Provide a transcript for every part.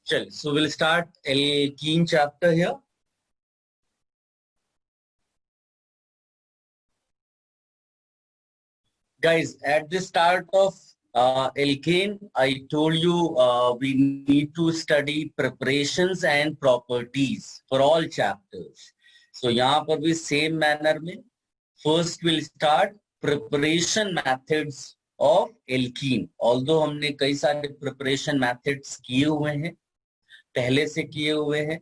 Chal, so we'll start alkene chapter here. Guys, at the start of alkane, I told you we need to study preparations and properties for all chapters. So यहाँ पर भी same manner में first we'll start preparation methods of alkene. Although हमने कई सारे preparation methods किए हुए हैं, पहले से किए हुए हैं,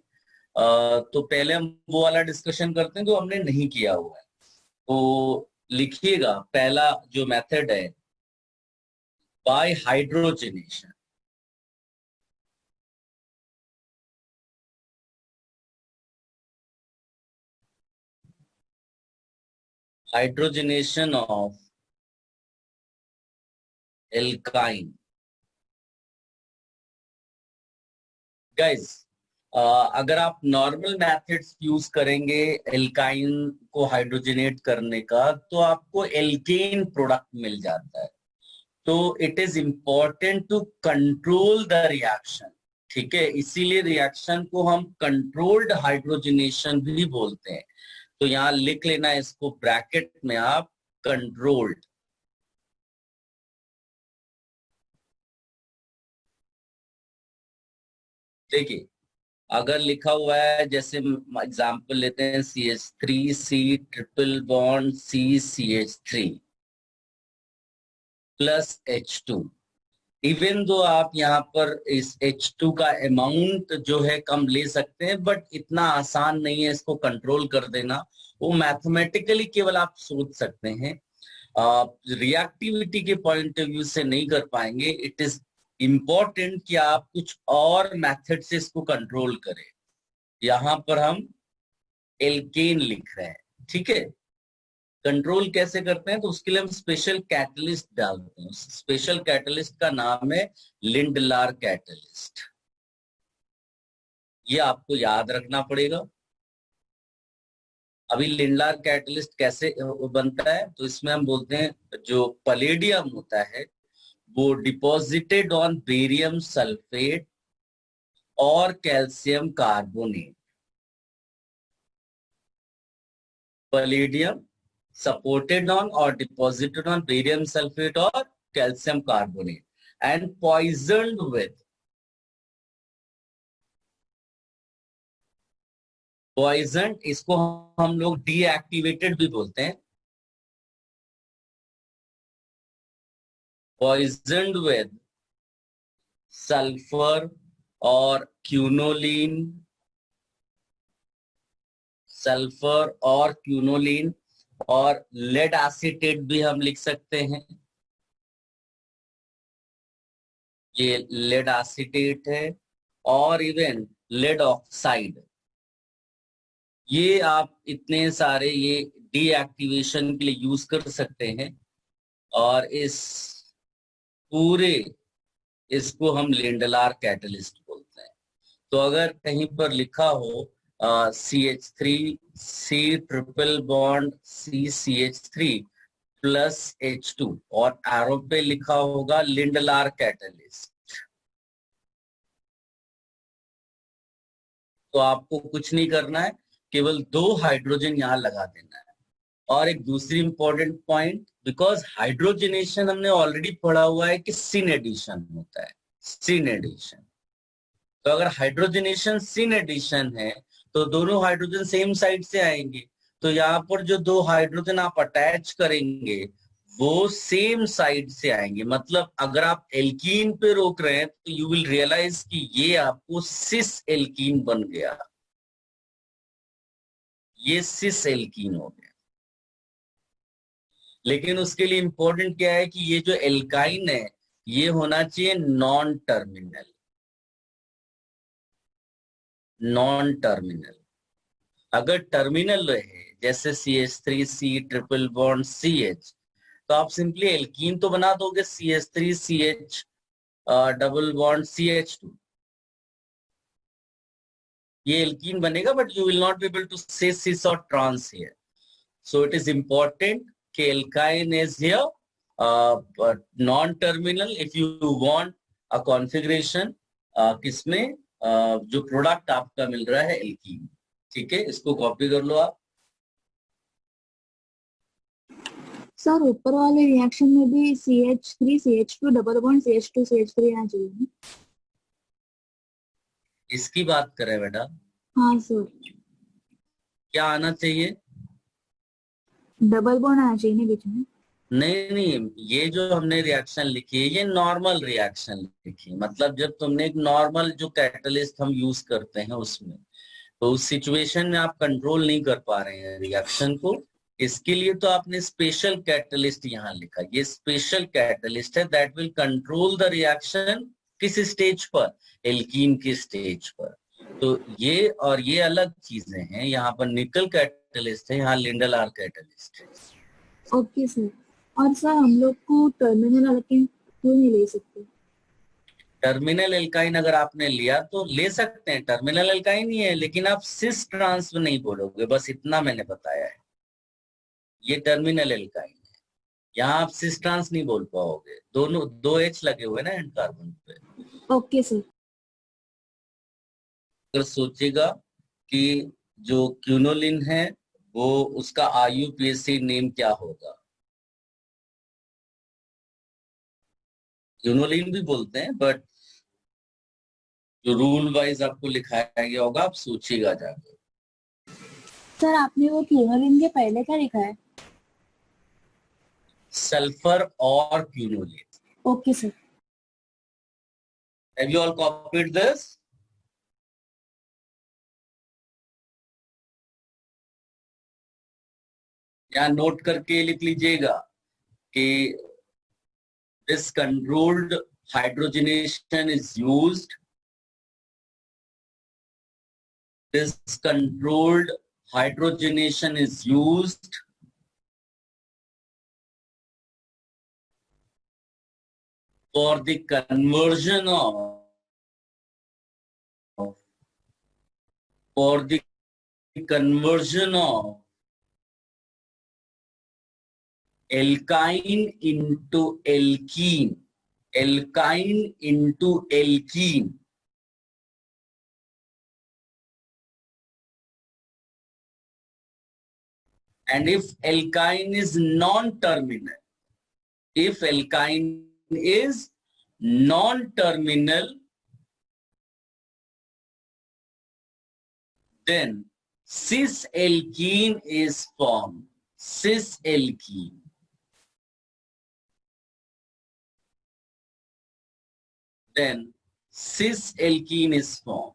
तो पहले हम वो वाला डिस्कशन करते हैं जो हमने नहीं किया हुआ है. तो लिखिएगा पहला जो मेथड है by hydrogenation. Hydrogenation of alkyne. Guys, अगर आप नॉर्मल मेथड्स यूज करेंगे एल्काइन को हाइड्रोजनेट करने का तो आपको एल्केन प्रोडक्ट मिल जाता है. तो it is important to control the reaction. ठीक है, इसीलिए रिएक्शन को हम कंट्रोल्ड हाइड्रोजनेशन भी बोलते हैं. तो यहां लिख लेना इसको ब्रैकेट में आप, कंट्रोल्ड. देखिए, अगर लिखा हुआ है जैसे एग्जांपल लेते हैं CH3C triple bond CCH3 plus H2. Even though आप यहाँ पर इस H2 का अमाउंट जो है कम ले सकते हैं, बट इतना आसान नहीं है इसको कंट्रोल कर देना. वो मैथमेटिकली केवल आप सोच सकते हैं, रिएक्टिविटी के पॉइंट ऑफ व्यू से नहीं कर पाएंगे. इट इज इम्पोर्टेंट कि आप कुछ और मेथड से इसको कंट्रोल करें. यहां पर हम एल्केन लिख रहे हैं. ठीक है, कंट्रोल कैसे करते हैं तो उसके लिए हम स्पेशल कैटलिस्ट डालते हैं. स्पेशल कैटलिस्ट का नाम है लिंडलार कैटलिस्ट. ये आपको याद रखना पड़ेगा. अभी लिंडलार कैटलिस्ट कैसे बनता है तो इसमें हम बोलते हैं जो पलेडियम होता है वो डिपॉजिटेड ऑन बेरियम सल्फेट और calcium carbonate. Palladium supported on or deposited on barium sulfate or calcium carbonate and poisoned with poisoned. इसको हम लोग deactivated भी बोलते हैं. poisoned with sulfur और quinoline, सल्फर और क्यूनोलिन और लेड एसीटेट भी हम लिख सकते हैं. ये लेड एसीटेट है और इवन लेड ऑक्साइड. ये आप इतने सारे ये डीएक्टिवेशन के लिए यूज कर सकते हैं. और इस पूरे इसको हम लिंडलार कैटलिस्ट बोलते हैं. तो अगर कहीं पर लिखा हो CH3C triple bond CCH3 plus H2 और एरो पे लिखा होगा लिंडलार कैटलिस्ट, तो आपको कुछ नहीं करना है, केवल 2 हाइड्रोजन यहां लगा देना है. और एक दूसरी इंपॉर्टेंट पॉइंट, बिकॉज हाइड्रोजनेशन हमने ऑलरेडी पढ़ा हुआ है कि सिन एडिशन होता है. सिन एडिशन, तो अगर हाइड्रोजनेशन सिन एडिशन है तो दोनों हाइड्रोजन सेम साइड से आएंगे. तो यहाँ पर जो 2 हाइड्रोजन आप अटैच करेंगे वो सेम साइड से आएंगे. मतलब अगर आप एल्कीन पे रोक रहे हैं तो यू विल रियलाइज कि ये आपको सिस एल्कीन बन गया. ये सिस एल्कीन हो गया. लेकिन उसके लिए इंपॉर्टेंट क्या है कि ये जो एल्काइन है ये होना चाहिए नॉन टर्मिनल. Non terminal. अगर टर्मिनल रहे जैसे CH3C ट्रिपल बॉन्ड CH, तो आप सिंपली एल्कीन तो बना दोगे CH3CH डबल बॉन्ड CH2. ये एल्कीन बनेगा, but you will not be able to say cis और trans here. So it is important कि alkyne is here non terminal. If you want a configuration किसमें जो product आपका मिल रहा है alkene. ठीक है, इसको कॉपी कर लो आप। सर ऊपर वाले रिएक्शन में भी CH3 CH2 double bond CH2 CH3 आना चाहिए ना? इसकी बात करें बेटा, हाँ सर, क्या आना चाहिए? डबल बॉन्ड आना चाहिए ना बीच में। नहीं नहीं, ये जो हमने रिएक्शन लिखी है ये नॉर्मल रिएक्शन लिखी है। मतलब जब तुमने एक नॉर्मल जो कैटलिस्ट हम यूज करते हैं उसमें, तो उस सिचुएशन में आप कंट्रोल नहीं कर पा रहे हैं रिएक्शन को, इसके लिए तो आपने स्पेशल कैटलिस्ट यहाँ लिखा। ये स्पेशल कैटलिस्ट है that will control the reaction. किस स्टेज पर? एल्कीन के स्टेज पर। तो ये और ये अलग चीजें हैं। यहाँ पर निकल कैटलिस्ट है, यहाँ लिंडलार कैटलिस्ट है। Okay sir. और सर हम लोग को टर्मिनल अल्केन क्यों नहीं ले सकते? टर्मिनल एल्काइन अगर आपने लिया तो ले सकते हैं, टर्मिनल एल्काइन ही है, लेकिन आप सिस ट्रांस नहीं बोलोगे, बस इतना मैंने बताया है। ये टर्मिनल एल्काइन है, यहाँ आप सिस ट्रांस नहीं बोल पाओगे। दोनों 2 H लगे हुए ना एंड कार्बन पे। Okay sir. अगर सोचेगा कि जो क्यूनोलिन है वो उसका IUPAC नेम क्या होगा? क्यूनोलिन भी बोलते हैं, बट जो रूल वाइज आपको लिखाया गया होगा आप सोचिएगा जाके। सर आपने वो क्यूनोलिन के पहले क्या लिखा है? सल्फर और quinoline. Okay sir. Have you all copied this? यहाँ नोट करके लिख लीजिएगा कि this controlled hydrogenation is used. This controlled hydrogenation is used for the conversion of alkyne into alkene. Alkyne into alkene. And if alkyne is non-terminal, if alkyne is non-terminal, then cis-alkene is formed. Cis-alkene. Then cis-alkene is formed.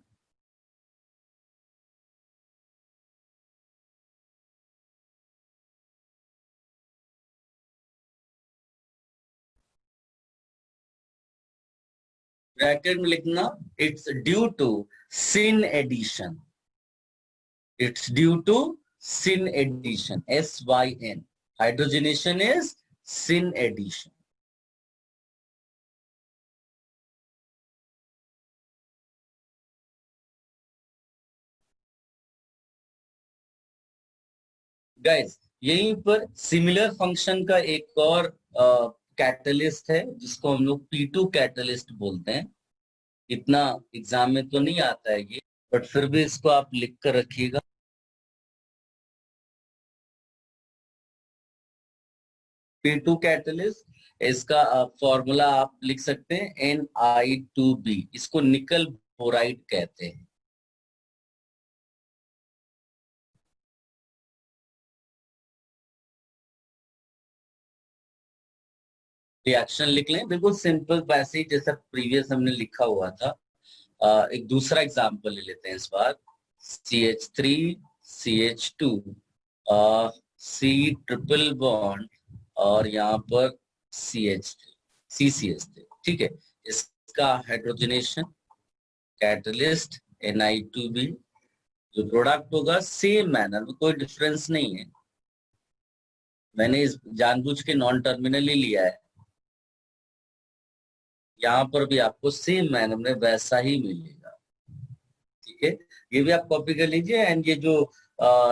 Bracket में लिखना, it's due to syn addition. It's due to syn addition. SYN. Hydrogenation is syn addition. Guys, यहीं पर similar function का एक और catalyst है जिसको हम लोग P2 कैटलिस्ट बोलते हैं। इतना एग्जाम में तो नहीं आता है ये, बट फिर भी इसको आप लिख कर रखिएगा। P2 कैटलिस्ट, इसका फॉर्मूला आप लिख सकते हैं Ni2B। इसको निकल बोराइड कहते हैं। रिएक्शन लिख लें, बिल्कुल सिंपल, वैसे ही जैसा प्रीवियस हमने लिखा हुआ था। एक दूसरा एग्जांपल ले लेते हैं इस बार। CH3 CH2 C triple bond और यहाँ पर CH3 CCH3। ठीक है, इसका हाइड्रोजनेशन कैटलिस्ट Ni2B। जो प्रोडक्ट होगा सेम मैनर में, कोई डिफरेंस नहीं है। मैंने इस जानबूझ के नॉन टर्मिनल ही लिया है। यहाँ पर भी आपको सेम मैनर में वैसा ही मिलेगा। ठीक है, ये भी आप कॉपी कर लीजिए। एंड ये जो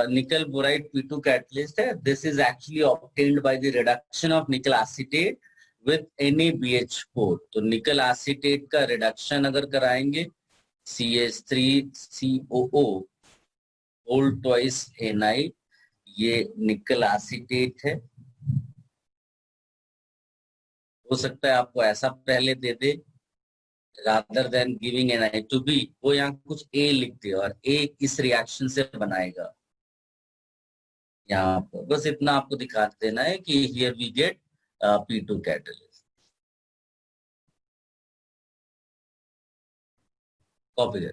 निकल बोराइड P2 कैटलिस्ट है, this is actually obtained by the reduction of निकल एसीटेट विथ NaBH4। तो निकल एसीटेट का रिडक्शन अगर कराएंगे CH3COO होल ट्वाइस Na, ये निकल एसीटेट है। हो सकता है आपको ऐसा पहले दे दे, रादर देन गिविंग Na2B, वो यहाँ कुछ A लिख दे और A इस रिएक्शन से बनाएगा। यहाँ पर बस इतना आपको दिखा देना है कि here we get P2 catalyst. Copy कर।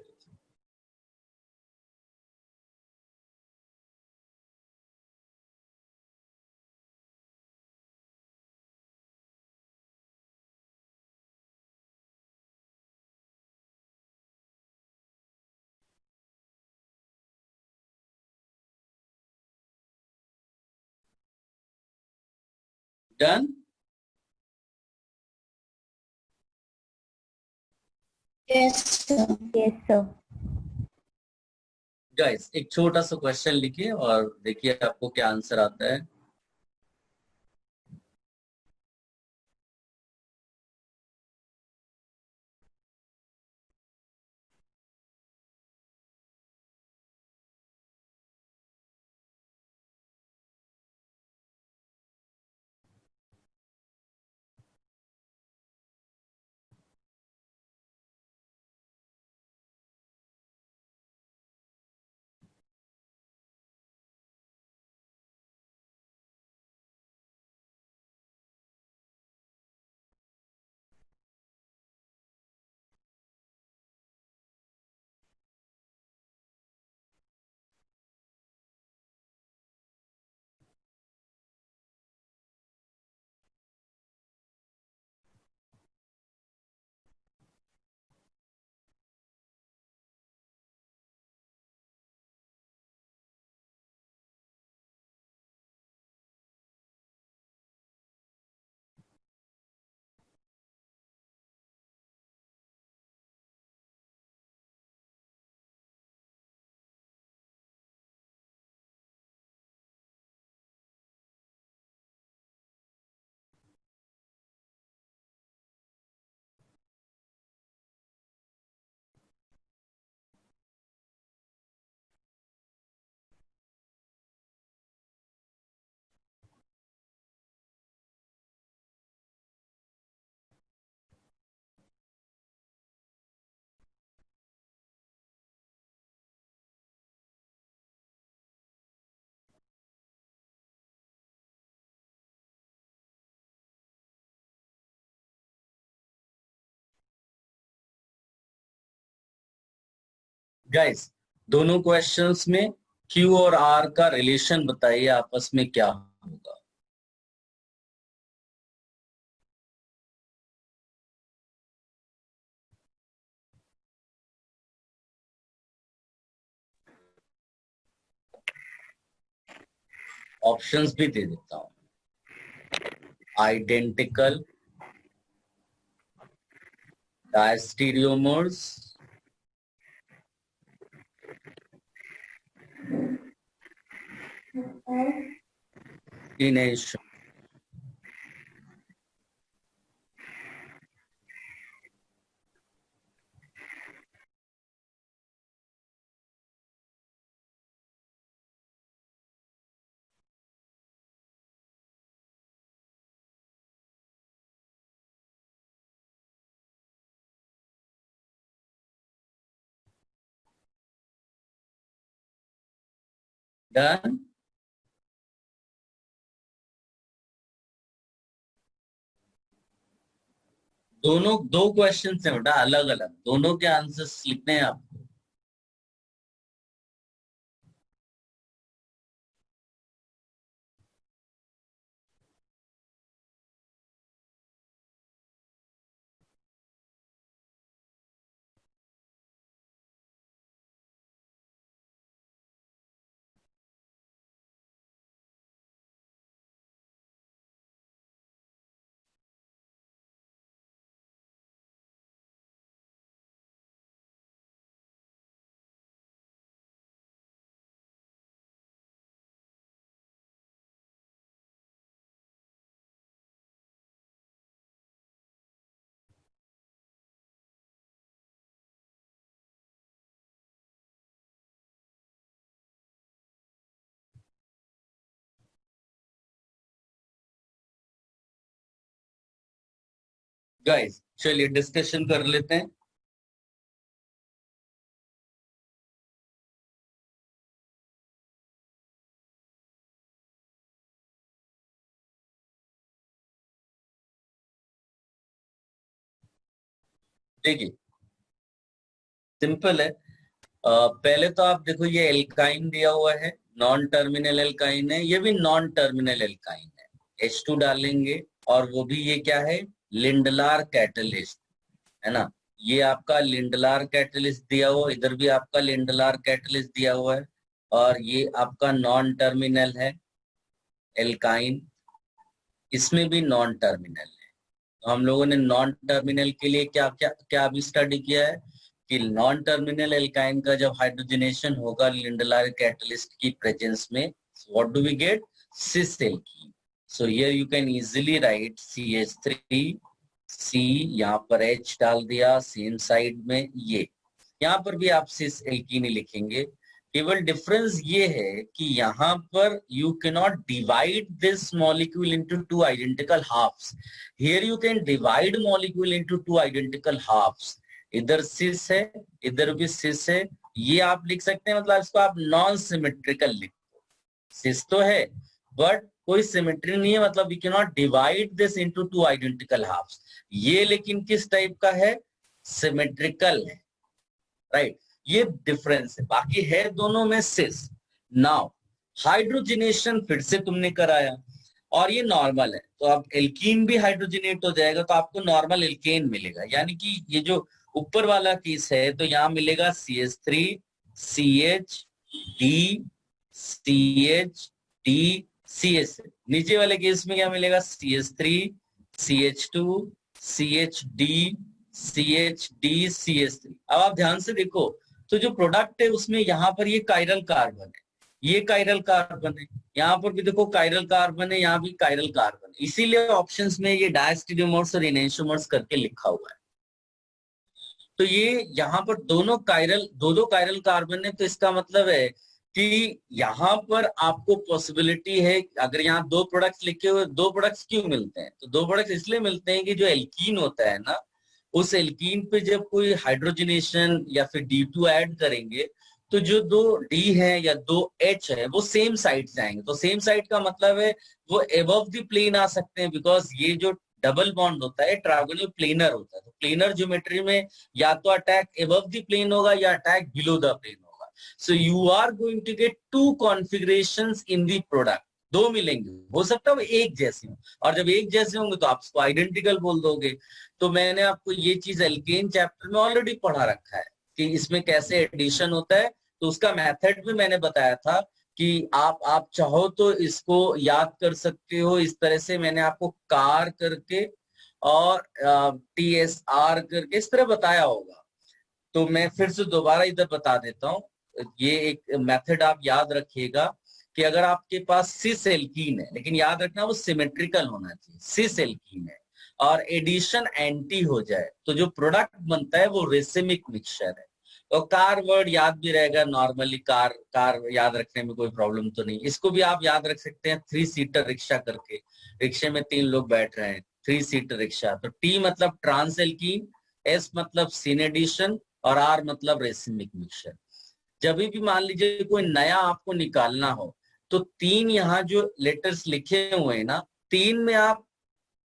Done. Yes, sir. Yes, sir. Guys एक छोटा सा क्वेश्चन लिखिए और देखिए आपको क्या आंसर आता है। गाइस दोनों क्वेश्चंस में Q और R का रिलेशन बताइए आपस में क्या होगा। ऑप्शंस भी दे देता हूं। Identical, diastereomers, enation. डन। दोनों दो क्वेश्चन है बेटा, अलग अलग, दोनों के आंसर्स लिखने हैं आपको। गाइस चलिए डिस्कशन कर लेते हैं। देखिए सिंपल है। पहले तो आप देखो ये एल्काइन दिया हुआ है, नॉन टर्मिनल एल्काइन है, ये भी नॉन टर्मिनल एल्काइन है। H2 डालेंगे और वो भी ये क्या है, लिंडलार कैटलिस्ट है ना। ये आपका लिंडलार कैटलिस्ट दिया हुआ, इधर भी आपका लिंडलार कैटलिस्ट दिया हुआ है, और ये आपका नॉन टर्मिनल है एल्काइन, इसमें भी नॉन टर्मिनल है। तो हम लोगों ने नॉन टर्मिनल के लिए क्या क्या क्या अभी स्टडी किया है कि नॉन टर्मिनल एल्काइन का जब हाइड्रोजनेशन होगा लिंडलार कैटलिस्ट की प्रेजेंस में, what do we get, cis alkene. So here you can easily write CH3 C, यहाँ पर H डाल दिया सेम साइड में, ये यहाँ पर भी आप सिस एल्कीन ही लिखेंगे। केवल डिफरेंस ये है कि यहाँ पर you can not divide this molecule into two identical halves. Here you can divide molecule into two identical halves. इधर सिस है, इधर भी सिस है, ये आप लिख सकते हैं, मतलब इसको आप नॉन सिमेट्रिकल लिखो। सिस तो है बट कोई सिमेट्री नहीं है, मतलब we can not divide this into two identical halves. ये लेकिन किस टाइप का है, सिमेट्रिकल है, राइट। ये डिफरेंस है, बाकी है दोनों में सिस। नाउ हाइड्रोजनेशन फिर से तुमने कराया और ये नॉर्मल है, तो अब एल्कीन भी हाइड्रोजनेट हो जाएगा, तो आपको नॉर्मल एल्केन मिलेगा। यानी कि ये जो ऊपर वाला केस है तो यहाँ मिलेगा CH3 CH D CH D CH। नीचे वाले केस में क्या मिलेगा, CH3 CH2 CH D CH D CH3। अब आप ध्यान से देखो तो जो प्रोडक्ट है उसमें यहाँ पर ये कायरल कार्बन है, ये कायरल कार्बन है, यहाँ पर भी देखो कायरल कार्बन है, यहाँ भी कायरल कार्बन है, इसीलिए ऑप्शंस में ये डायस्टेरियोमर्स और इनेंशियोमर्स करके लिखा हुआ है। तो ये यहाँ पर दोनों कायरल, दो कायरल कार्बन है, तो इसका मतलब है कि यहाँ पर आपको पॉसिबिलिटी है, अगर यहाँ दो प्रोडक्ट्स लिखे हुए, दो प्रोडक्ट्स क्यों मिलते हैं, तो दो प्रोडक्ट्स इसलिए मिलते हैं कि जो एल्कीन होता है ना, उस एल्कीन पे जब कोई हाइड्रोजनेशन या फिर D2 ऐड करेंगे तो जो दो D है या दो H है वो सेम साइड से आएंगे। तो सेम साइड का मतलब है वो एबव द प्लेन आ सकते हैं, बिकॉज ये जो डबल बॉन्ड होता है ट्रायंगुलर प्लेनर होता है, तो प्लेनर ज्योमेट्री में या तो अटैक एबव द प्लेन होगा या अटैक बिलो द प्लेन होगा। So you are going to get two configurations in the product, दो मिलेंगे, हो सकता है वो एक जैसे हो, और जब एक जैसे होंगे तो आप उसको आइडेंटिकल बोल दोगे। तो मैंने आपको ये चीज एल्केन चैप्टर में ऑलरेडी पढ़ा रखा है कि इसमें कैसे एडिशन होता है, तो उसका मेथड भी मैंने बताया था कि आप चाहो तो इसको याद कर सकते हो इस तरह से। मैंने आपको कार करके और TSR करके इस तरह बताया होगा, तो मैं फिर से दोबारा इधर बता देता हूँ। ये एक मेथड आप याद रखिएगा कि अगर आपके पास सिस एल्कीन है, लेकिन याद रखना वो सिमेट्रिकल होना चाहिए, सिस एल्कीन है और एडिशन एंटी हो जाए तो जो प्रोडक्ट बनता है वो रेसिमिक मिक्सचर है। तो कार वर्ड याद भी रहेगा नॉर्मली, कार कार याद रखने में कोई प्रॉब्लम तो नहीं। इसको भी आप याद रख सकते हैं 3 सीटर रिक्शा करके, रिक्शे में 3 लोग बैठ रहे हैं, 3 सीटर रिक्शा। तो T मतलब ट्रांस एल्कीन, S मतलब सिन एडिशन और R मतलब रेसिमिक मिक्सचर। जब भी मान लीजिए कोई नया आपको निकालना हो तो 3 यहाँ जो लेटर्स लिखे हुए हैं ना, 3 में आप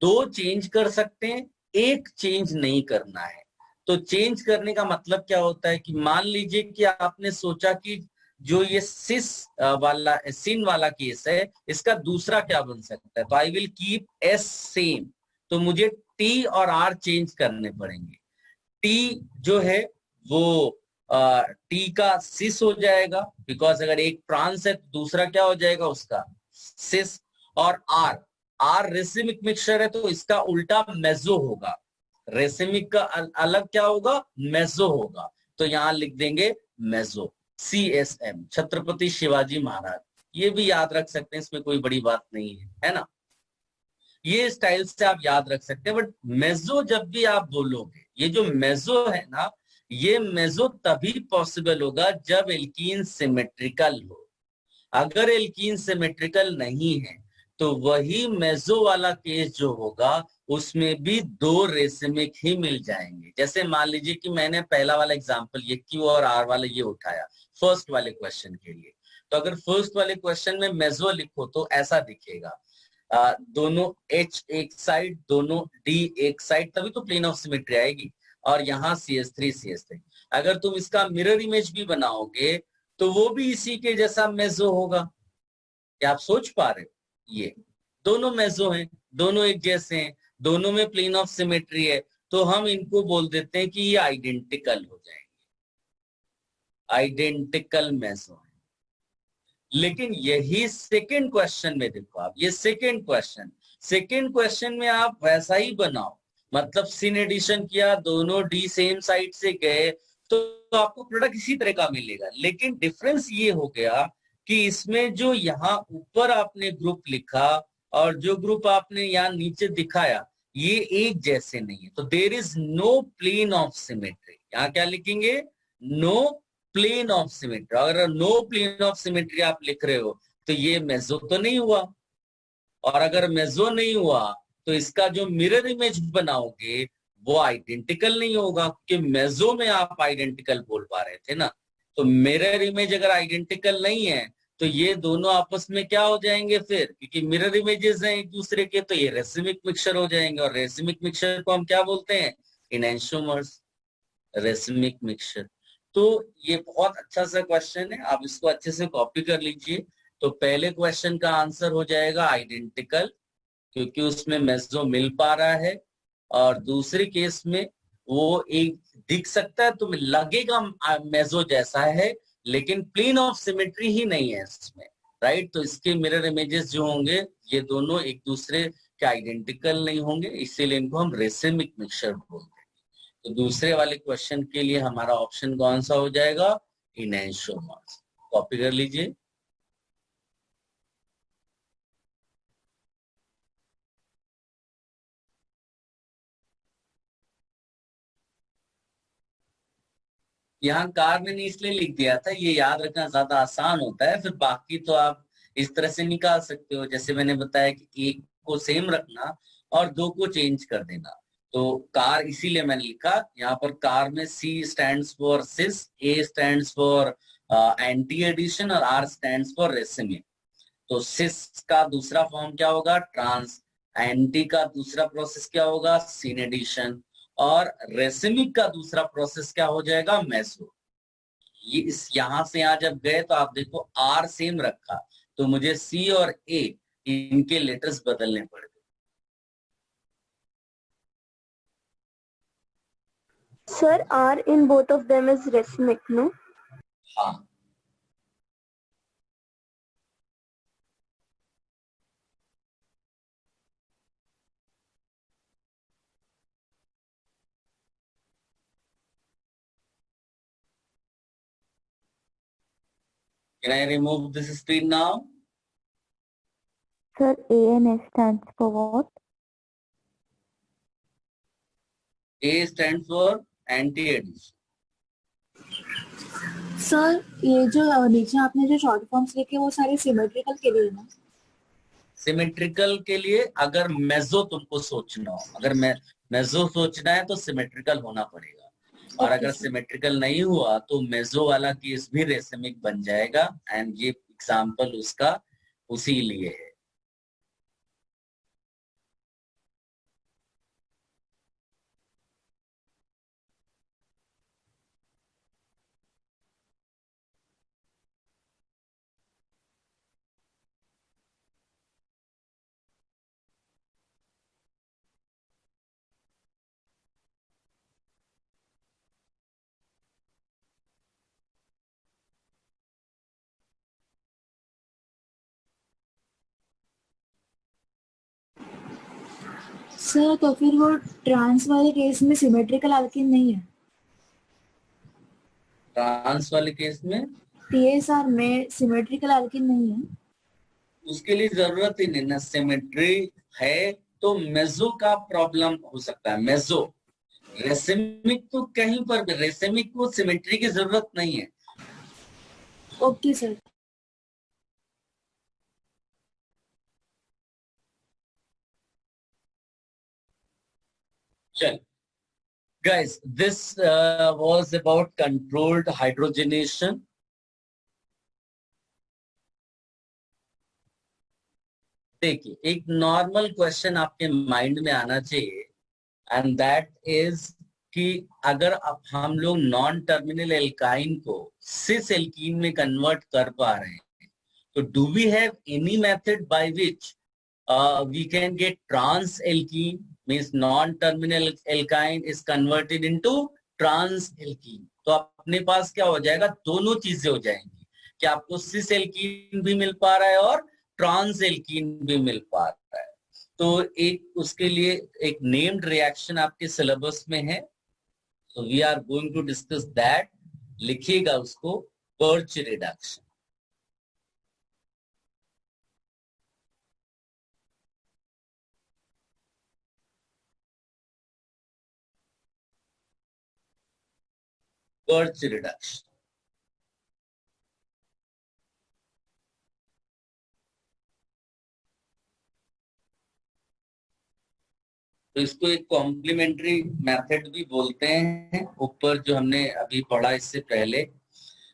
2 चेंज कर सकते हैं, 1 चेंज नहीं करना है। तो चेंज करने का मतलब क्या होता है कि मान लीजिए कि आपने सोचा कि जो ये सिस वाला सिन वाला केस है इसका दूसरा क्या बन सकता है, तो I will keep S same, तो मुझे T और R चेंज करने पड़ेंगे। T जो है वो T का सिस हो जाएगा, बिकॉज अगर एक ट्रांस है तो दूसरा क्या हो जाएगा उसका सिस। और R रेसिमिक मिक्सचर है तो इसका उल्टा मेसो होगा, रेसिमिक का अलग क्या होगा, मेसो होगा, तो यहां लिख देंगे मेसो, CSM छत्रपति शिवाजी महाराज। ये भी याद रख सकते हैं, इसमें कोई बड़ी बात नहीं है ना। ये स्टाइल से आप याद रख सकते हैं। बट मेसो जब भी आप बोलोगे, ये जो मेसो है ना, ये मेसो तभी पॉसिबल होगा जब एल्कीन सिमेट्रिकल हो। अगर एल्कीन सिमेट्रिकल नहीं है तो वही मेजो वाला केस जो होगा उसमें भी 2 रेसिमिक ही मिल जाएंगे। जैसे मान लीजिए कि मैंने पहला वाला एग्जांपल ये क्यू और आर वाला ये उठाया फर्स्ट वाले क्वेश्चन के लिए, तो अगर फर्स्ट वाले क्वेश्चन में मेजो लिखो तो ऐसा दिखेगा, दोनों H एक साइड, दोनों D एक साइड, तभी तो प्लेन ऑफ सिमेट्री आएगी। और यहाँ CH3 अगर तुम इसका मिरर इमेज भी बनाओगे तो वो भी इसी के जैसा मेजो होगा। क्या आप सोच पा रहे हो? ये दोनों मेजो हैं, दोनों एक जैसे हैं, दोनों में प्लेन ऑफ सिमेट्री है, तो हम इनको बोल देते हैं कि ये आइडेंटिकल हो जाएंगे, आइडेंटिकल मेजो है। लेकिन यही सेकेंड क्वेश्चन में देखो आप, ये सेकेंड क्वेश्चन में आप वैसा ही बनाओ, मतलब सिन एडिशन किया, दोनों डी सेम साइड से गए, तो आपको प्रोडक्ट इसी तरह का मिलेगा। लेकिन डिफरेंस ये हो गया कि इसमें जो यहाँ ऊपर आपने ग्रुप लिखा और जो ग्रुप आपने यहाँ नीचे दिखाया ये एक जैसे नहीं है, तो there is no plane of symmetry. यहाँ क्या लिखेंगे? No plane of symmetry. अगर नो प्लेन ऑफ सिमेट्री आप लिख रहे हो तो ये मेजो तो नहीं हुआ, और अगर मेजो नहीं हुआ तो इसका जो मिरर इमेज बनाओगे वो आइडेंटिकल नहीं होगा, क्योंकि मेजो में आप आइडेंटिकल बोल पा रहे थे ना। तो मिरर इमेज अगर आइडेंटिकल नहीं है तो ये दोनों आपस में क्या हो जाएंगे फिर, क्योंकि मिरर इमेजेस हैं एक दूसरे के, तो ये रेसिमिक मिक्सचर हो जाएंगे। और रेसिमिक मिक्सचर को हम क्या बोलते हैं? इनैंशियोमर्स, रेसिमिक मिक्सचर। तो ये बहुत अच्छा सा क्वेश्चन है, आप इसको अच्छे से कॉपी कर लीजिए। तो पहले क्वेश्चन का आंसर हो जाएगा आइडेंटिकल, क्योंकि उसमें मेसो मिल पा रहा है, और दूसरे केस में वो एक दिख सकता है, तो लगेगा मेसो जैसा है, लेकिन प्लेन ऑफ सिमेट्री ही नहीं है इसमें, राइट। तो इसके मिरर इमेजेस जो होंगे ये दोनों एक दूसरे के आइडेंटिकल नहीं होंगे, इसीलिए इनको हम रेसिमिक मिक्सचर बोलते हैं। तो दूसरे वाले क्वेश्चन के लिए हमारा ऑप्शन कौन सा हो जाएगा? इनैंशियोमर्स। कॉपी कर लीजिए। यहाँ कार मैंने इसलिए लिख दिया था, ये याद रखना ज्यादा आसान होता है, फिर बाकी तो आप इस तरह से निकाल सकते हो। जैसे मैंने बताया कि एक को सेम रखना और 2 को चेंज कर देना। तो कार इसीलिए मैंने लिखा यहाँ पर, कार में C stands for cis, A stands for anti addition और R स्टैंड्स फॉर रेसिमिक। तो सिस का दूसरा फॉर्म क्या होगा? ट्रांस। एंटी का दूसरा प्रोसेस क्या होगा? सिन एडिशन। और रेसिमिक का दूसरा प्रोसेस क्या हो जाएगा? मेसो। ये इस यहां से यहां जब गए तो आप देखो आर सेम रखा, तो मुझे सी और ए इनके लेटर्स बदलने पड़ गए। Sir, R in both of them is racemic, no? हाँ, can I remove this screen now? Sir, A and S stands for what? A stands for anti addition. Sir ये जो नीचे आपने जो शॉर्ट फॉर्म्स लिखे वो सारे सिमेट्रिकल के लिए ना? सिमेट्रिकल के लिए अगर मेजो तुमको सोचना हो, अगर मेजो सोचना है तो सिमेट्रिकल होना पड़ेगा, और अगर सिमेट्रिकल नहीं हुआ तो मेजो वाला केस भी रेसिमिक बन जाएगा। एंड ये एग्जांपल उसका उसी लिए है। सर तो फिर वो ट्रांस वाले केस में सिमेट्रिकल एल्कीन नहीं है? ट्रांस वाले केस में TSR में सिमेट्रिकल एल्कीन नहीं है? उसके लिए जरूरत ही नहीं ना, सिमेट्री है तो मेजो का प्रॉब्लम हो सकता है। मेजो, रेसिमिक तो कहीं पर भी, रेसिमिक को सिमेट्री की जरूरत नहीं है। Okay sir. चल guys, this was about controlled hydrogenation. देखिए एक नॉर्मल क्वेश्चन आपके माइंड में आना चाहिए, एंड दैट इज कि अगर अब हम लोग नॉन टर्मिनल एल्काइन को सिस एल्कीन में कन्वर्ट कर पा रहे हैं, तो do we have any method by which we can get trans alkene, means non-terminal alkyne is converted into trans alkene. तो अपने पास क्या हो जाएगा, दोनों चीजें हो जाएंगी कि आपको सिस एल्कीन भी मिल पा रहा है और ट्रांस एल्कीन भी मिल पा रहा है. तो एक उसके लिए एक नेम्ड रिएक्शन आपके सिलेबस में है, so we are going to discuss that. लिखिएगा उसको, बर्च रिडक्शन. Birch reduction. तो इसको एक कॉम्प्लीमेंट्री मेथड भी बोलते हैं, ऊपर जो हमने अभी पढ़ा इससे पहले.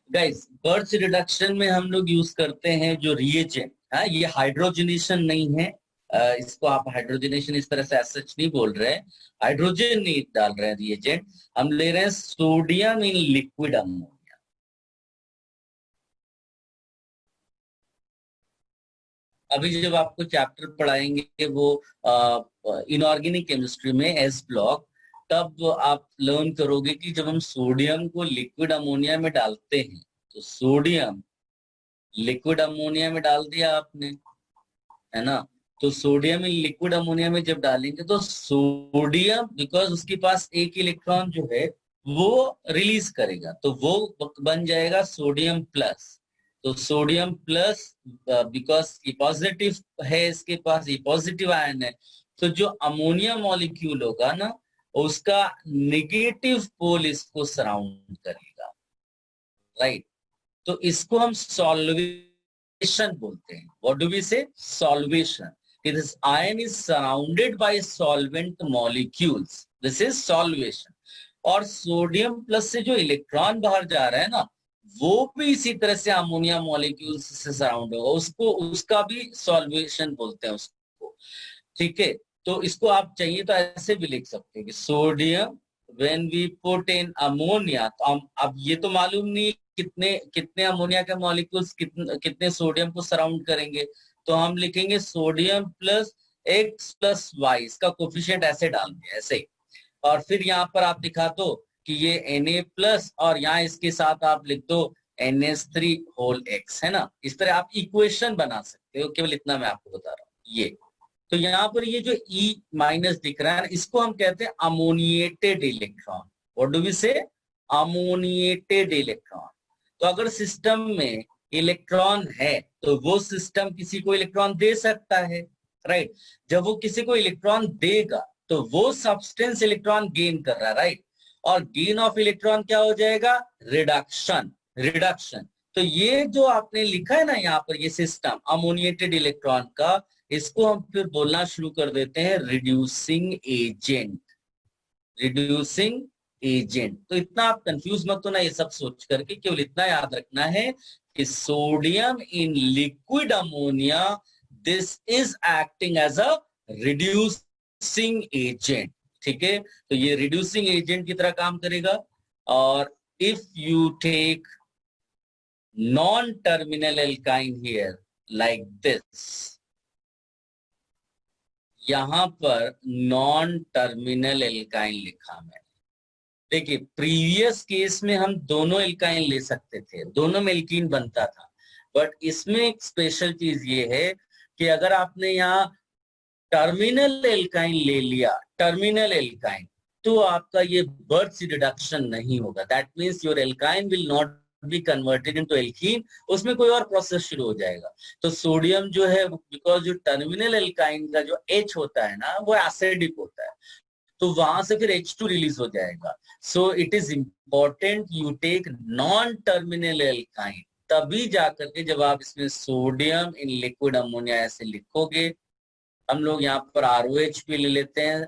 गाइस बर्च रिडक्शन में हम लोग यूज करते हैं जो रिएजेंट, ये हाइड्रोजनेशन नहीं है. इसको आप हाइड्रोजनेशन इस तरह से सच नहीं बोल रहे हैं, हाइड्रोजन नहीं डाल रहे हैं रिएजेंट, हम ले रहे हैं सोडियम इन लिक्विड अमोनिया. अभी जब आपको चैप्टर पढ़ाएंगे वो इनऑर्गेनिक केमिस्ट्री में एस ब्लॉक, तब आप लर्न करोगे कि जब हम सोडियम को लिक्विड अमोनिया में डालते हैं, तो सोडियम लिक्विड अमोनिया में डाल दिया आपने, है ना. तो सोडियम इन लिक्विड अमोनिया में जब डालेंगे तो सोडियम, बिकॉज उसके पास एक इलेक्ट्रॉन जो है वो रिलीज करेगा, तो वो बन जाएगा सोडियम प्लस. तो सोडियम प्लस, बिकॉज ये पॉजिटिव है, इसके पास ये पॉजिटिव आयन है, तो जो अमोनिया मॉलिक्यूल होगा ना, उसका नेगेटिव पोल इसको सराउंड करेगा, राइट. तो इसको हम सॉल्वेशन बोलते हैं. व्हाट डू वी से? Solvation. This ion is surrounded by solvent molecules, this is solvation. और सोडियम प्लस से जो इलेक्ट्रॉन बाहर जा रहा है ना, वो भी इसी तरह से अमोनिया मॉलिक्यूल्स से सराउंड होगा, उसको उसका भी सॉल्वेशन बोलते हैं उसको. ठीक है, तो इसको आप चाहिए तो ऐसे भी लिख सकते हैं कि sodium when we put in ammonia, तो अब ये तो मालूम नहीं कितने कितने अमोनिया के मॉलिक्यूल्स कितने सोडियम को सराउंड करेंगे, तो हम लिखेंगे sodium plus X plus Y, इसका कोफिशिएंट ऐसे डाल दिया ऐसे. और फिर यहाँ पर आप दिखा दो कि ये Na प्लस, और यहाँ इसके साथ आप लिख दो NH3 होल x, है ना. इस तरह आप इक्वेशन बना सकते हो, केवल इतना मैं आपको बता रहा हूँ. ये तो यहाँ पर ये जो E माइनस दिख रहा है, इसको हम कहते हैं ammoniated electron. What do we say? Ammoniated electron. तो अगर सिस्टम में इलेक्ट्रॉन है तो वो सिस्टम किसी को इलेक्ट्रॉन दे सकता है, राइट. जब वो किसी को इलेक्ट्रॉन देगा तो वो सब्सटेंस इलेक्ट्रॉन गेन कर रहा है, राइट. और गेन ऑफ इलेक्ट्रॉन क्या हो जाएगा? रिडक्शन. रिडक्शन. तो ये जो आपने लिखा है ना यहाँ पर, ये सिस्टम अमोनिएटेड इलेक्ट्रॉन का, इसको हम फिर बोलना शुरू कर देते हैं रिड्यूसिंग एजेंट. Reducing agent. तो इतना आप कंफ्यूज मत होना ये सब सोच करके, केवल इतना याद रखना है कि sodium in liquid ammonia, this is acting as a reducing agent. ठीक है, तो ये रिड्यूसिंग एजेंट की तरह काम करेगा. और if you take non terminal alkyne here like this, यहां पर नॉन टर्मिनल एल्काइन लिखा मैंने. देखिए प्रीवियस केस में हम दोनों एल्काइन ले सकते थे, दोनों में एल्कीन बनता था, बट इसमें एक स्पेशल चीज ये है कि अगर आपने यहाँ टर्मिनल एल्काइन ले लिया, टर्मिनल एल्काइन, तो आपका ये बर्च रिडक्शन नहीं होगा. That means your alkyne will not be converted into alkene, उसमें कोई और प्रोसेस शुरू हो जाएगा. तो सोडियम जो है, बिकॉज जो टर्मिनल एल्काइन का जो H होता है ना, वो एसिडिक होता है, तो वहां से फिर H2 रिलीज हो जाएगा. So it is important you take non terminal alkyne, तभी जाकर के जब आप इसमें सोडियम इन लिक्विड अमोनिया ऐसे लिखोगे हम लोग यहाँ पर ROH भी ले लेते हैं,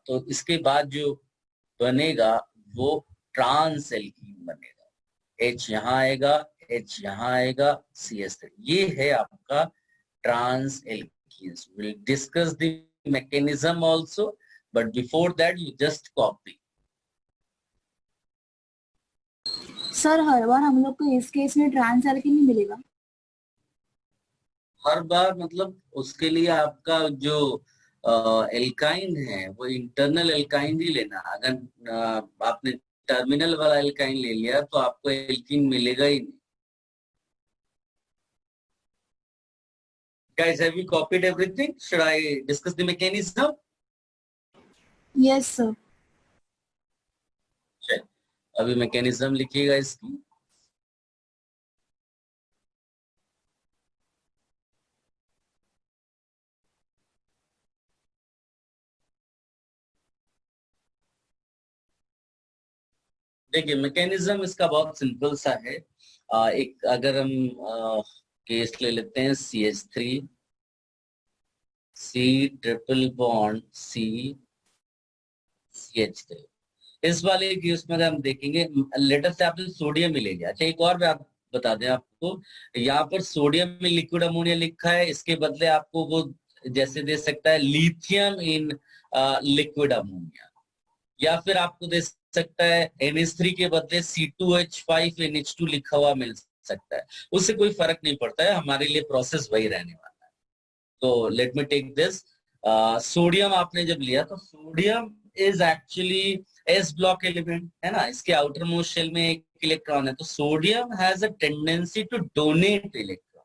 तो इसके बाद जो बनेगा वो ट्रांस एल्कीन बनेगा। H यहाँ आएगा, H यहाँ आएगा, CH3, ये है आपका trans alkenes. Will discuss the mechanism also, but before that you just copy. Sir हर बार हम लोग को इस केस में ट्रांस एल्कीन नहीं मिलेगा? हर बार मतलब उसके लिए आपका जो एल्काइन है वो इंटरनल एल्काइन ही लेना। अगर आपने टर्मिनल वाला एल्काइन ले लिया तो आपको एल्कीन मिलेगा ही नहीं। Guys, have you copied everything? Should I discuss the mechanism? Yes sir. अभी मैकेनिज्म लिखिएगा इसकी। देखिए मैकेनिज्म इसका बहुत सिंपल सा है। एक अगर हम केस ले लेते हैं CH3 C triple bond C CH3। इस वाले केस में अगर हम देखेंगे लेटेस्ट आपसे सोडियम मिलेगा। अच्छा एक और बात बता दें आपको, यहाँ पर सोडियम में लिक्विड अमोनिया लिखा है, इसके बदले आपको वो जैसे दे सकता है लिथियम इन लिक्विड अमोनिया, या फिर आपको दे सकता है NH3 के बदले C2H5NH2 लिखा हुआ मिल सकता है। उससे कोई फर्क नहीं पड़ता है, हमारे लिए प्रोसेस वही रहने वाला है। तो let me take this. Sodium आपने जब लिया तो sodium is actually s block element है ना, इसके आउटर मोस्ट शेल में एक इलेक्ट्रॉन है, तो sodium has a tendency to donate electron.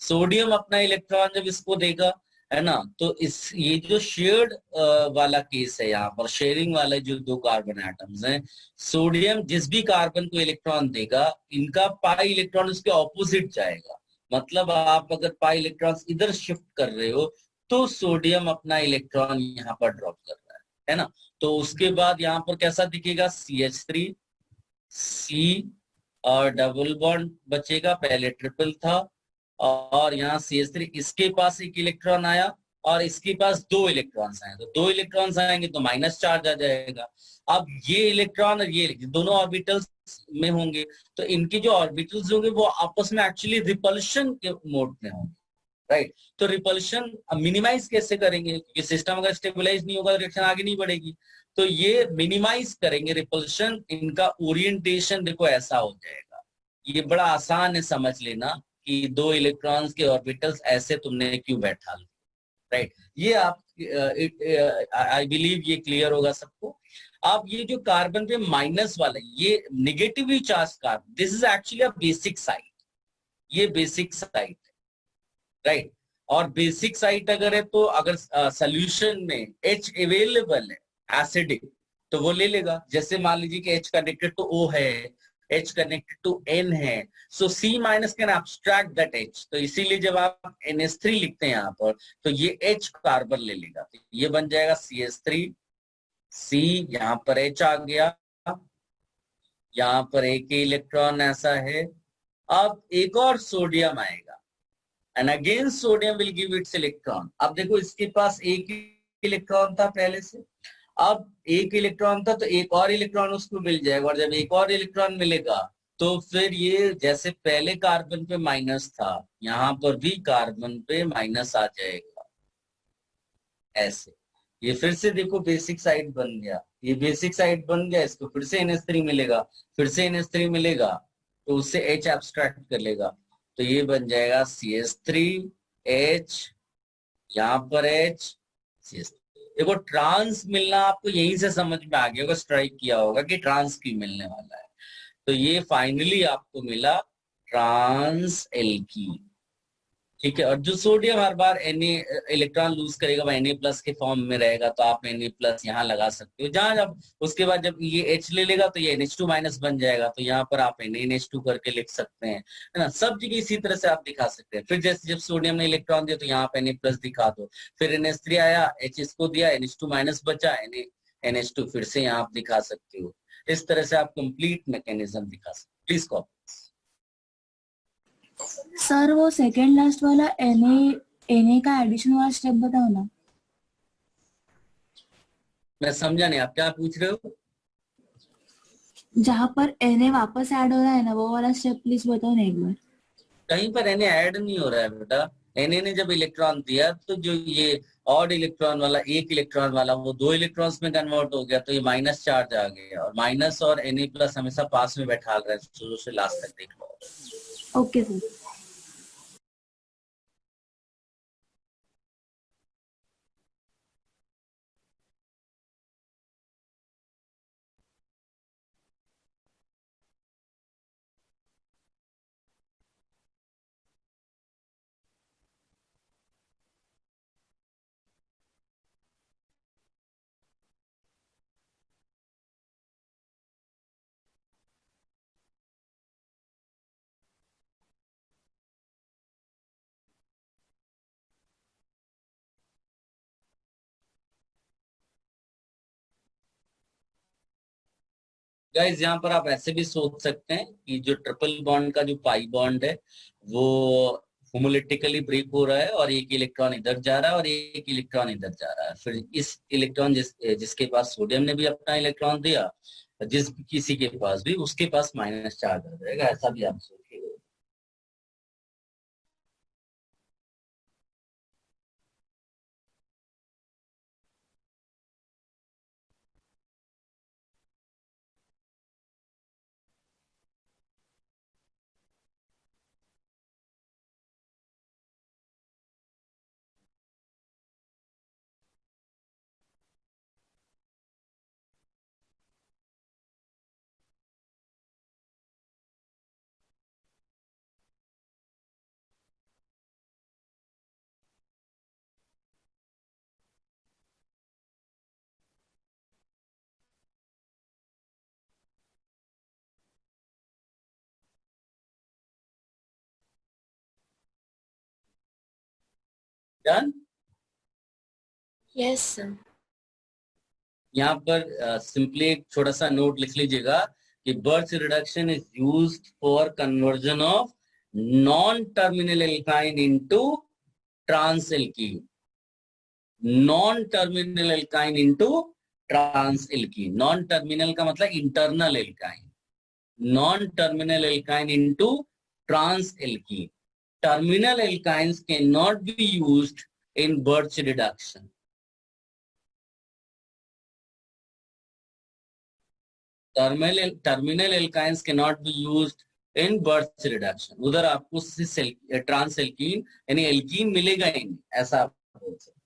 Sodium अपना इलेक्ट्रॉन जब इसको देगा है ना, तो इस ये जो शेयर्ड वाला केस है, यहाँ पर शेयरिंग वाले जो दो कार्बन एटम्स हैं, सोडियम जिस भी कार्बन को इलेक्ट्रॉन देगा इनका पाई इलेक्ट्रॉन उसके ऑपोजिट जाएगा। मतलब आप अगर पाई इलेक्ट्रॉन्स इधर शिफ्ट कर रहे हो तो सोडियम अपना इलेक्ट्रॉन यहाँ पर ड्रॉप कर रहा है ना। तो उसके बाद यहाँ पर कैसा दिखेगा, CH3 C और डबल बॉन्ड बचेगा, पहले ट्रिपल था, और यहाँ CH3 इसके पास एक इलेक्ट्रॉन आया और इसके पास दो इलेक्ट्रॉन्स आए, तो दो इलेक्ट्रॉन्स आएंगे तो माइनस चार्ज आ जाएगा। अब ये इलेक्ट्रॉन और ये दोनों ऑर्बिटल्स में होंगे, तो इनके जो ऑर्बिटल्स होंगे वो आपस में एक्चुअली रिपल्शन के मोड में होंगे, राइट। तो रिपल्शन मिनिमाइज कैसे करेंगे, क्योंकि सिस्टम अगर स्टेबलाइज नहीं होगा तो रिएक्शन आगे नहीं बढ़ेगी। तो ये मिनिमाइज करेंगे रिपल्शन, इनका ओरिएंटेशन देखो ऐसा हो जाएगा। ये बड़ा आसान है समझ लेना कि दो इलेक्ट्रॉन्स के ऑर्बिटल्स ऐसे तुमने क्यों बैठा लो, राइट। ये आप आई बिलीव ये क्लियर होगा सबको। अब ये जो कार्बन पे माइनस वाला ये negatively charge carbon, this is actually a basic site, ये बेसिक साइट है, राइट। और बेसिक साइट अगर है तो अगर सोल्यूशन में H अवेलेबल है एसिडिक तो वो ले लेगा। जैसे मान लीजिए कि H कनेक्टेड टू O है, H कनेक्टेड टू N है, सो C minus can abstract that H, तो इसीलिए जब आप NH3 लिखते हैं यहाँ पर तो ये H कार्बन ले लेगा, तो ये बन जाएगा CH3 C, यहाँ पर H आ गया, यहाँ पर एक इलेक्ट्रॉन ऐसा है। अब एक और सोडियम आएगा and again sodium will give its electron। अब देखो इसके पास एक इलेक्ट्रॉन था पहले से, अब एक इलेक्ट्रॉन था तो एक और इलेक्ट्रॉन उसको मिल जाएगा, और जब एक और इलेक्ट्रॉन मिलेगा तो फिर ये जैसे पहले कार्बन पे माइनस था यहाँ पर भी कार्बन पे माइनस आ जाएगा ऐसे। ये फिर से देखो बेसिक साइड बन गया, ये बेसिक साइड बन गया, इसको फिर से NH3 मिलेगा, फिर से NH3 मिलेगा तो उससे H एब्स्ट्रैक्ट कर लेगा, तो ये बन जाएगा CH3H, यहाँ पर H CH3। देखो ट्रांस मिलना आपको यहीं से समझ में आ गया होगा, स्ट्राइक किया होगा कि ट्रांस क्यों मिलने वाला है। तो ये फाइनली आपको मिला ट्रांस एल्कीन, ठीक है। और जो सोडियम हर बार Na इलेक्ट्रॉन लूज करेगा वह Na+ के फॉर्म में रहेगा, तो आप Na+ यहाँ लगा सकते हो। जहां जब उसके बाद जब ये H ले लेगा तो ये NH2- बन जाएगा, तो यहाँ पर आप NaNH2 करके लिख सकते हैं, है ना। सब जगह इसी तरह से आप दिखा सकते हैं। फिर जैसे जब सोडियम ने इलेक्ट्रॉन दिया तो यहाँ पे Na+ दिखा दो, फिर NH3 आया, H इसको दिया, NH2- बचा, NH2 फिर से यहाँ आप दिखा सकते हो। इस तरह से आप कंप्लीट मैकेनिज्म दिखा सकते हो। Please copy. सर वो सेकेंड लास्ट वाला Na का एडिशन वाला स्टेप बताओ ना। मैं समझा नहीं, आप क्या पूछ रहे हो? जहाँ पर Na वापस ऐड हो रहा है ना, वो वाला स्टेप प्लीज बताओ ना एक बार। कहीं पर Na ऐड नहीं हो रहा है बेटा। Na ने जब इलेक्ट्रॉन दिया तो जो ये ऑड इलेक्ट्रॉन वाला, एक इलेक्ट्रॉन वाला, वो दो इलेक्ट्रॉन्स में कन्वर्ट हो गया, तो ये माइनस चार्ज आ गया, और माइनस और Na प्लस हमेशा पास में बैठा रहे, शुरू से लास्ट तक देख लो। Okay sir. गाइस यहाँ पर आप ऐसे भी सोच सकते हैं कि जो ट्रिपल बॉन्ड का जो पाई बॉन्ड है वो होमोलिटिकली ब्रेक हो रहा है, और एक इलेक्ट्रॉन इधर जा रहा है और एक इलेक्ट्रॉन इधर जा रहा है। फिर इस इलेक्ट्रॉन जिसके पास सोडियम ने भी अपना इलेक्ट्रॉन दिया, जिस किसी के पास भी, उसके पास माइनस चार्ज आ जाएगा, ऐसा भी आप सोचिए। डन। Yes, sir. यहाँ पर सिंपली एक छोटा सा नोट लिख लीजिएगा कि Birch reduction is used for conversion of non terminal alkyne into trans alkene. Non terminal alkyne into trans alkene. Non terminal का मतलब internal alkyne, non terminal alkyne into trans alkene. Terminal alkynes can not be used in Birch reduction. Terminal alkynes cannot be used in Birch reduction. उधर आपको trans alkene यानी alkene मिलेगा ही नहीं, ऐसा आप बोल सकते हैं।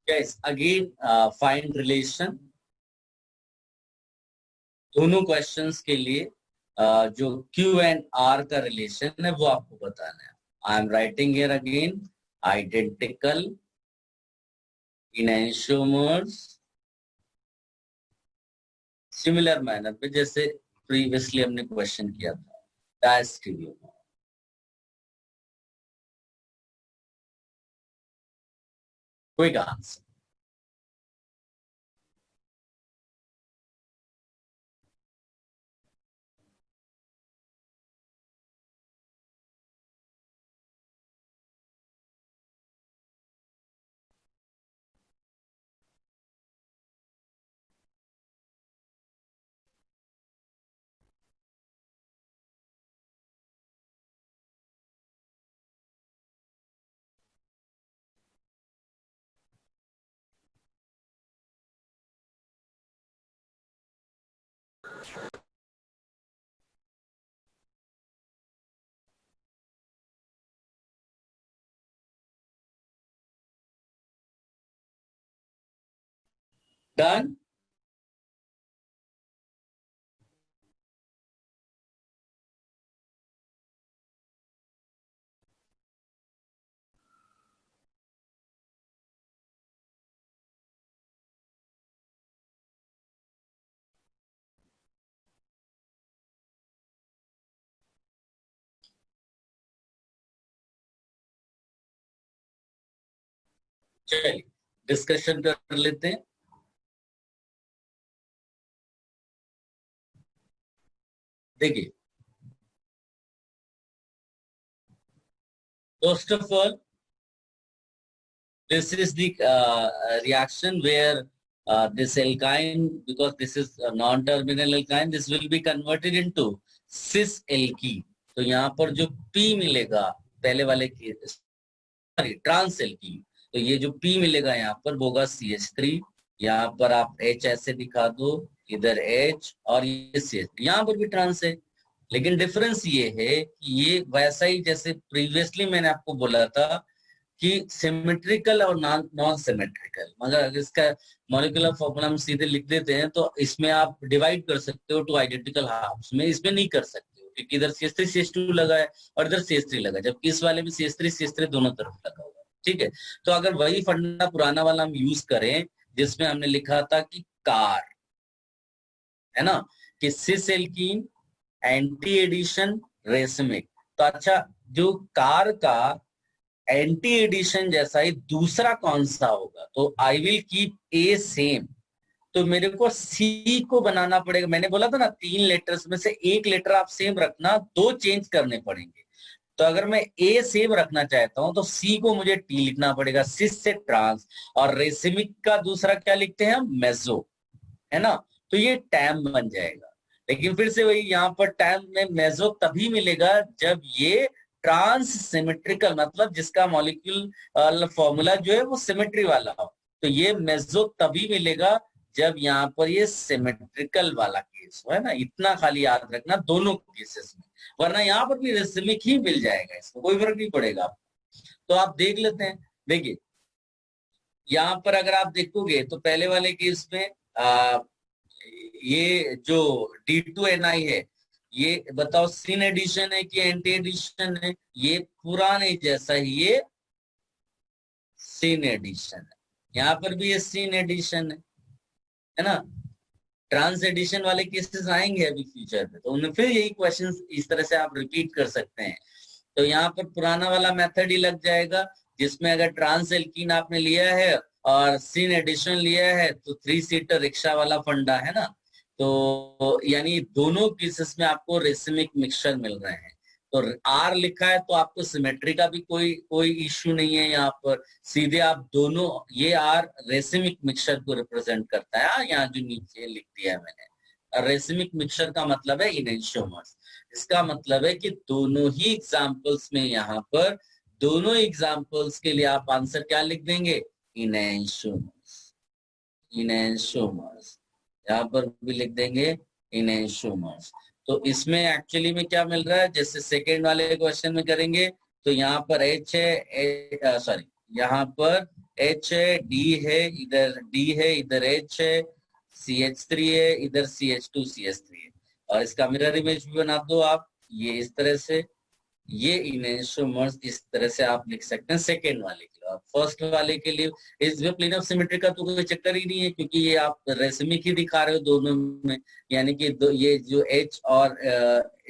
Guys, again find relation। दोनों क्वेश्चंस के लिए जो क्यू एंड आर का रिलेशन है वो आपको बताना है। I am writing here again identical enantiomers similar manner पे, जैसे प्रीवियसली हमने क्वेश्चन किया था डायस्टीरियोमर। Quick answer. डन। चलिए डिस्कशन कर लेते हैं। देखिए, first of all, this is the reaction where this alkyne, because this is a non-terminal alkyne, this will be converted into cis alkene। तो यहाँ पर जो P मिलेगा पहले वाले की, सॉरी, ट्रांस एल्कीन, तो ये जो P मिलेगा यहाँ पर वो होगा CH3। यहाँ पर आप H ऐसे दिखा दो, इधर H और ये CH3, यहाँ पर भी ट्रांस है। लेकिन डिफरेंस ये है कि ये वैसा ही जैसे प्रीवियसली मैंने आपको बोला था कि सिमेट्रिकल और नॉन नॉन सिमेट्रिकल, मगर अगर इसका मॉलिक्यूलर फॉर्मूला हम सीधे लिख देते हैं तो इसमें आप डिवाइड कर सकते हो टू आइडेंटिकल हाफ्स में, इसमें नहीं कर सकते हो क्योंकि इधर CH3 CH2 लगा है और इधर CH3 लगा है, जबकि इस वाले में CH3 CH3 दोनों तरफ लगा हुआ है। ठीक है, तो अगर वही फंडा पुराना वाला हम यूज करें जिसमें हमने लिखा था कि कार, है ना, कि cis alkene, anti addition, racemic, तो अच्छा, जो कार का एंटी एडिशन जैसा ही दूसरा कौन सा होगा, तो I will keep a same, तो मेरे को सी को बनाना पड़ेगा। मैंने बोला था ना 3 लेटर्स में से 1 लेटर आप सेम रखना, 2 चेंज करने पड़ेंगे। तो अगर मैं ए सेम रखना चाहता हूं तो सी को मुझे टी लिखना पड़ेगा, सिस से ट्रांस, और रेसिमिक का दूसरा क्या लिखते हैं हम, मेजो, है ना, तो ये टैम बन जाएगा। लेकिन फिर से वही, यहाँ पर टैम में मेजो तभी मिलेगा जब ये ट्रांस सिमेट्रिकल, मतलब जिसका मॉलिक्यूल फॉर्मूला जो है वो सिमेट्री वाला हो, तो ये मेजो तभी मिलेगा जब यहाँ पर ये सिमेट्रिकल वाला केस हो, है ना, इतना खाली याद रखना दोनों केसेस में, वरना यहाँ पर भी रेसिमिक ही मिल जाएगा, इसको कोई फर्क नहीं पड़ेगा। तो आप देख लेते हैं। देखिए, यहाँ पर अगर आप देखोगे तो पहले वाले केस में ये जो D2NI है, ये बताओ सिन एडिशन है कि एंटी एडिशन है, ये पुराने जैसा ही ये सिन एडिशन है। यहाँ पर भी ये सिन एडिशन है ना। ट्रांस एडिशन वाले केसेस आएंगे अभी फ्यूचर में, तो उनमें फिर यही क्वेश्चन इस तरह से आप रिपीट कर सकते हैं। तो यहाँ पर पुराना वाला मेथड ही लग जाएगा, जिसमें अगर ट्रांस एल्कीन आपने लिया है और सिन एडिशन लिया है तो 3 सीटर रिक्शा वाला फंडा, है ना। तो यानी दोनों केसेस में आपको रेसिमिक मिक्सचर मिल रहे हैं। तो आर लिखा है तो आपको सिमेट्री का भी कोई कोई इश्यू नहीं है। यहाँ पर सीधे आप दोनों, ये आर रेसिमिक मिक्सचर को रिप्रेजेंट करता है। यहाँ जो नीचे लिख दिया है मैंने, रेसिमिक मिक्सचर का मतलब है इनेंशियोमर्स। इसका मतलब है कि दोनों ही एग्जाम्पल्स में, यहाँ पर दोनों एग्जाम्पल्स के लिए आप आंसर क्या लिख देंगे, इनेंशियोमर्स। इनेंशियोमर्स यहाँ पर भी लिख देंगे, इनेंशियोमर्स। तो इसमें एक्चुअली में क्या मिल रहा है, जैसे सेकेंड वाले क्वेश्चन में करेंगे तो यहाँ पर H है, सॉरी, यहाँ पर H है, D है, इधर D है, इधर H है, CH3 है, इधर CH2 CH3 है, और इसका मिरर इमेज भी बना दो आप ये इस तरह से। ये इनेंशियोमर्स इस तरह से आप लिख सकते हैं सेकेंड वाले के लिए। फर्स्ट वाले के लिए इस प्लेन ऑफ सिमेट्री का तो कोई चक्कर ही नहीं है, क्योंकि ये आप रेसिमिक ही दिखा रहे हो दोनों में, यानी कि ये जो H और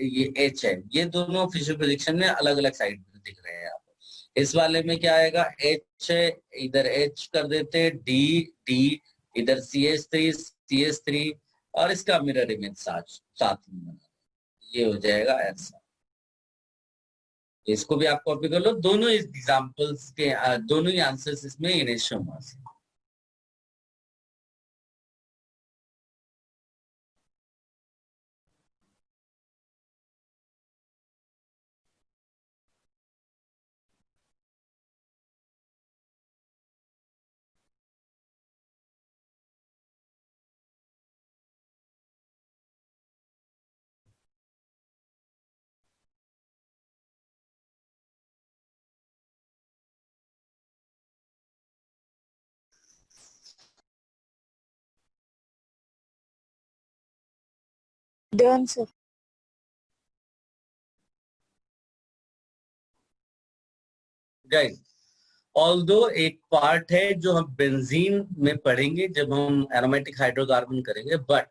ये H है, ये दोनों फिशर प्रोजेक्शन में अलग अलग साइड में दिख रहे हैं यहाँ पर। इस वाले में क्या आएगा, H है, इधर H कर देते हैं, D D, इधर CH3 और इसका मिरर इमेज साथ में बना, ये हो जाएगा ऐसा। इसको भी आप कॉपी कर लो, दोनों एग्जाम्पल्स के दोनों ही आंसर्स इसमें इनेंशियोमर्स हैं। Done, sir. गाइस, ऑल्दो एक पार्ट है जो हम बेंजीन में पढ़ेंगे जब हम एरोमेटिक हाइड्रोकार्बन करेंगे, बट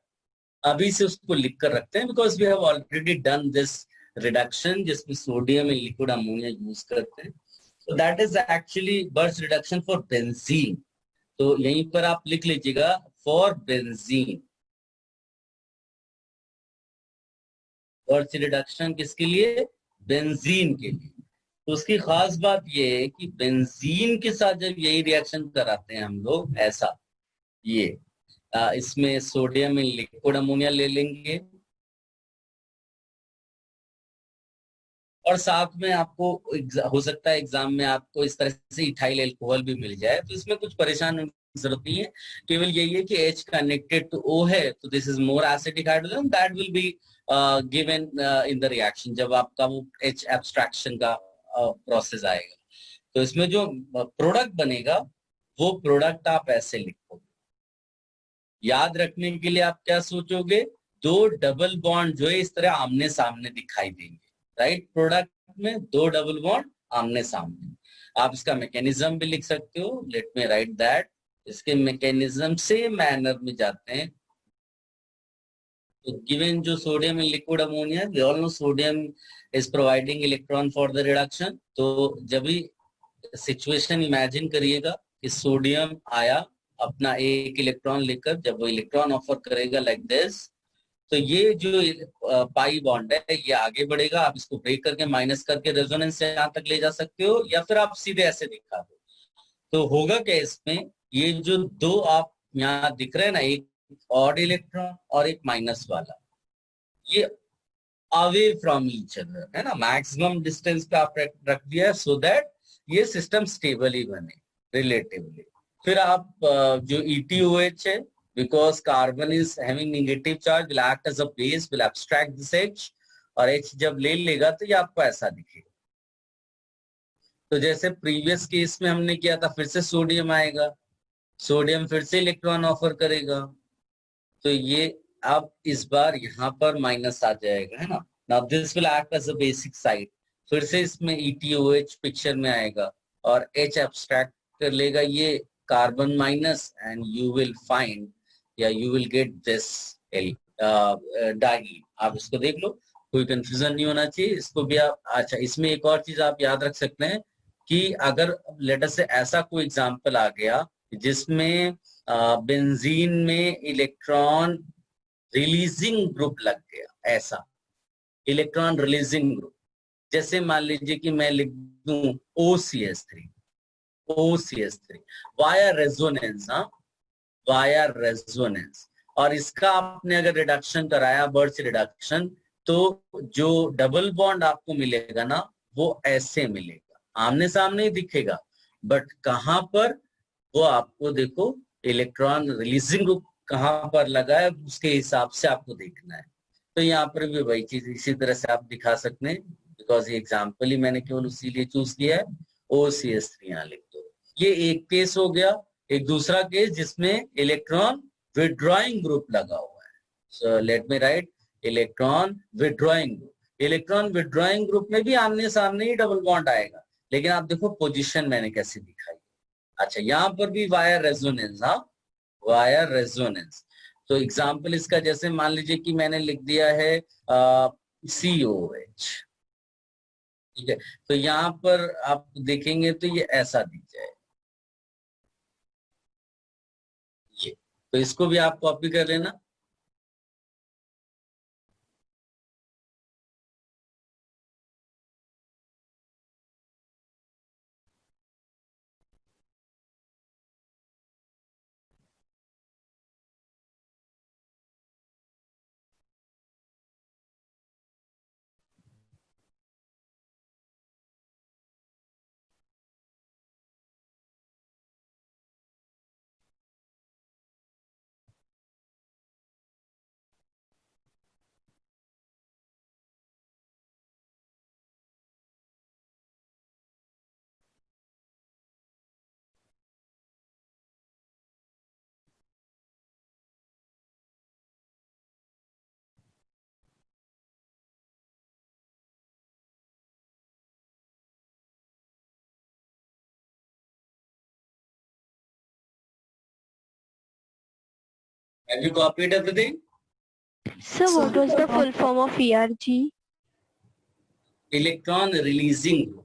अभी से उसको लिख कर रखते हैं because we have already done this reduction जिसमें sodium and liquid ammonia use करते हैं. So that is actually Birch reduction for benzene. तो यहीं पर आप लिख लीजिएगा for benzene. Birch reduction किसके लिए? बेंजीन के लिए. तो उसकी खास बात ये है कि बेंजीन के साथ जब यही रिएक्शन कराते हैं हम लोग ऐसा, ये इसमें सोडियम एंड लिक्विड अमोनिया ले लेंगे और साथ में आपको हो सकता है एग्जाम में आपको इस तरह से इथाइल अल्कोहल भी मिल जाए, तो इसमें कुछ परेशान होने की जरूरत नहीं है. केवल यही है कि H कनेक्टेड टू O है, तो this is more acidic hydrogen that will be given in the reaction जब आपका वो H एब्स्ट्रैक्शन का प्रोसेस आएगा. तो इसमें जो प्रोडक्ट बनेगा वो प्रोडक्ट आप ऐसे लिखोगे. याद रखने के लिए आप क्या सोचोगे? दो डबल बॉन्ड जो है इस तरह आमने सामने दिखाई देंगे. राइट, प्रोडक्ट में दो डबल बॉन्ड आमने सामने. आप इसका मैकेनिज्म भी लिख सकते हो. Let me write that. इसके मैकेनिज्म से मैनर में जाते हैं. तो गिवन जो sodium and liquid ammonia, we all know sodium is providing electron for the reduction. तो जब भी सिचुएशन इमेजिन करिएगा कि सोडियम आया अपना एक इलेक्ट्रॉन लेकर, जब वो इलेक्ट्रॉन ऑफर करेगा लाइक दिस, तो ये जो पाई बॉन्ड है ये आगे बढ़ेगा. आप इसको ब्रेक करके माइनस करके रेजोनेंस से यहां तक ले जा सकते हो, या फिर आप सीधे ऐसे दिखा दो. तो होगा क्या इसमें, ये जो दो आप यहाँ दिख रहे हैं ना, एक ऑड इलेक्ट्रॉन और एक माइनस वाला, ये अवे फ्रॉम ईच अदर है ना, मैक्सिमम डिस्टेंस पे आप रख दिया सो दैट ये सिस्टम स्टेबल ही बने रिलेटिवली. फिर आप जो ETOH है, because carbon is having negative charge, will act as a base, will abstract this H, और H जब ले लेगा तो ये आपको ऐसा दिखेगा. तो जैसे प्रीवियस केस में हमने किया था, फिर से सोडियम आएगा, सोडियम फिर से इलेक्ट्रॉन ऑफर करेगा, तो ये अब इस बार यहाँ पर माइनस आ जाएगा, है ना. Now this will act as a basic side. फिर से इसमें ETOH पिक्चर में आएगा और H एब्स्ट्रैक्ट कर लेगा ये carbon minus, and you will find या you will get this di. आप इसको देख लो, कोई कंफ्यूजन नहीं होना चाहिए. इसको भी आप, अच्छा इसमें एक और चीज आप याद रख सकते हैं कि अगर लेटर से ऐसा कोई एग्जाम्पल आ गया जिसमें बेंजीन में इलेक्ट्रॉन रिलीजिंग ग्रुप लग गया, ऐसा इलेक्ट्रॉन रिलीजिंग ग्रुप, जैसे मान लीजिए कि मैं लिख दूं OCS3 वाया रेजोनेंस. हाँ, वाया रेजोनेंस. और इसका आपने अगर रिडक्शन कराया, बर्च रिडक्शन, तो जो डबल बॉन्ड आपको मिलेगा ना वो ऐसे मिलेगा, आमने सामने ही दिखेगा, बट कहां पर वो आपको देखो इलेक्ट्रॉन रिलीजिंग ग्रुप कहां पर लगा है उसके हिसाब से आपको देखना है. तो यहाँ पर भी वही चीज इसी तरह से आप दिखा सकते हैं, बिकॉज ये एग्जाम्पल ही मैंने केवल उसी लिए चूज किया है. OCS3 यहाँ लिख दो. ये एक केस हो गया. एक दूसरा केस जिसमें इलेक्ट्रॉन विड्रॉइंग ग्रुप लगा हुआ है. So let me right electron withdrawing group. Electron withdrawing group में भी आमने सामने ही डबल बॉन्ड आएगा, लेकिन आप देखो पोजीशन मैंने कैसे दिखाई. अच्छा, यहाँ पर भी वायर रेजोनेंस. हाँ, वायर रेजोनेंस. तो एग्जाम्पल इसका जैसे मान लीजिए कि मैंने लिख दिया है COH. ठीक है, तो यहाँ पर आप देखेंगे तो ये ऐसा दिख जाए, ये. तो इसको भी आप कॉपी कर लेना. Have you copied everything? Sir, what was the full form of ERG? Electron releasing group.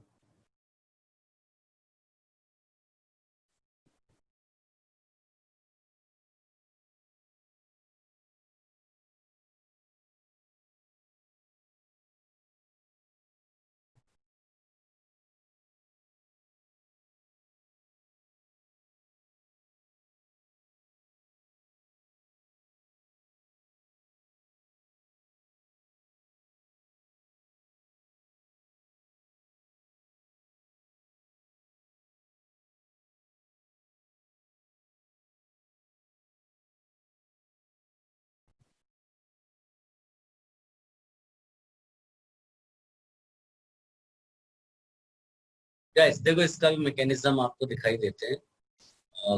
Guys, देखो इसका भी मैकेनिज्म आपको दिखाई देते हैं.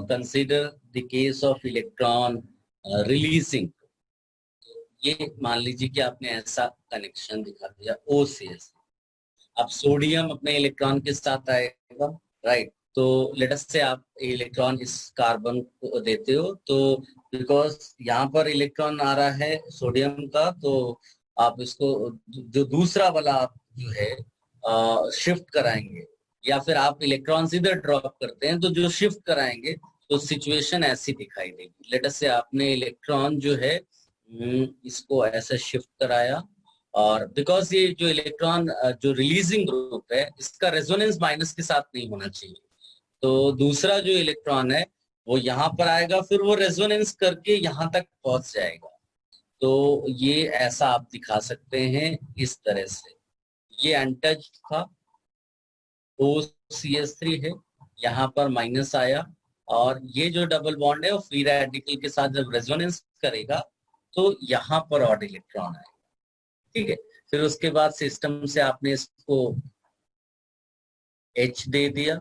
Consider the case of electron releasing. ये मान लीजिए कि आपने ऐसा कनेक्शन दिखा दिया O से S. अब सोडियम अपने इलेक्ट्रॉन के साथ आएगा, राइट. तो लेट अस से आप इलेक्ट्रॉन इस कार्बन को देते हो, तो बिकॉज यहाँ पर इलेक्ट्रॉन आ रहा है सोडियम का, तो आप इसको जो दूसरा वाला आप जो है शिफ्ट कराएंगे, या फिर आप इलेक्ट्रॉन इधर ड्रॉप करते हैं तो जो शिफ्ट कराएंगे तो सिचुएशन ऐसी दिखाई देगी. लेट अस से आपने इलेक्ट्रॉन जो है इसको ऐसे शिफ्ट कराया, और बिकॉज ये जो इलेक्ट्रॉन जो रिलीजिंग ग्रुप है इसका रेजोनेंस माइनस के साथ नहीं होना चाहिए, तो दूसरा जो इलेक्ट्रॉन है वो यहाँ पर आएगा, फिर वो रेजोनेंस करके यहाँ तक पहुंच जाएगा. तो ये ऐसा आप दिखा सकते हैं इस तरह से. ये अनटच्ड था, OCH3 है, यहाँ पर माइनस आया, और ये जो डबल बॉन्ड है वो फ्री रेडिकल के साथ जब रेजोनेंस करेगा तो यहाँ पर ऑड इलेक्ट्रॉन आएगा. ठीक है. फिर उसके बाद सिस्टम से आपने इसको H दे दिया,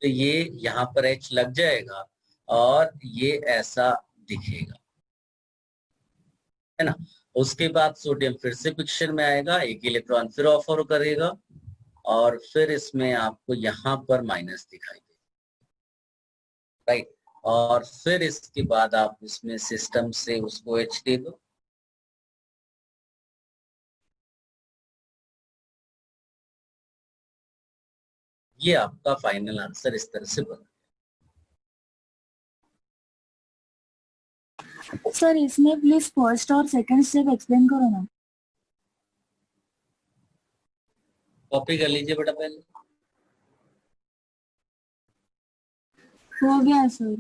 तो ये यहाँ पर H लग जाएगा और ये ऐसा दिखेगा, है ना. उसके बाद सोडियम फिर से पिक्चर में आएगा, एक इलेक्ट्रॉन फिर ऑफर करेगा, और फिर इसमें आपको यहाँ पर माइनस दिखाई देगा, राइट. और फिर इसके बाद आप इसमें सिस्टम से उसको H दे दो. ये आपका फाइनल आंसर इस तरह से बना. सर इसमें प्लीज फर्स्ट और सेकंड स्टेप एक्सप्लेन करो ना. कॉपी कर लीजिए बेटा पहले. हो गया सर.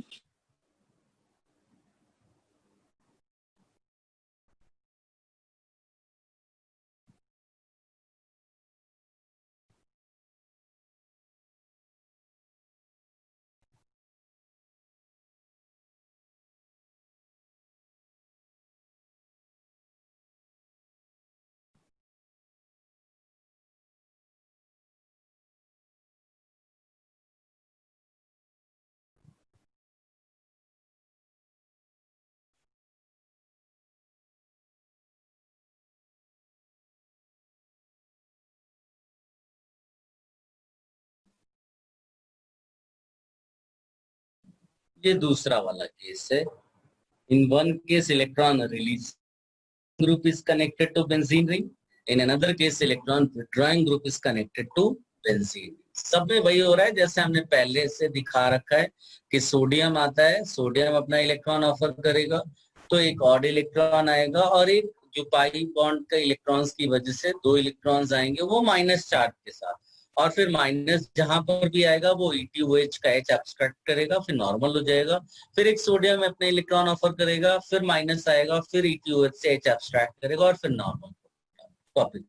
ये दूसरा वाला केस है. In one case electron release group is connected to benzene ring. In another case, electron withdrawing group is connected to benzene. सब में वही हो रहा है जैसे हमने पहले से दिखा रखा है कि सोडियम आता है, सोडियम अपना इलेक्ट्रॉन ऑफर करेगा, तो एक ऑड इलेक्ट्रॉन आएगा, और एक जो पाई बॉन्ड का इलेक्ट्रॉन्स की वजह से दो इलेक्ट्रॉन्स आएंगे वो माइनस चार्ज के साथ, और फिर माइनस जहां पर भी आएगा वो ETOH का H एब्स्ट्रैक्ट करेगा, फिर नॉर्मल हो जाएगा. फिर एक सोडियम अपने इलेक्ट्रॉन ऑफर करेगा, फिर माइनस आएगा, फिर ETOH से H एब्स्ट्रैक्ट करेगा, और फिर normal. Topic.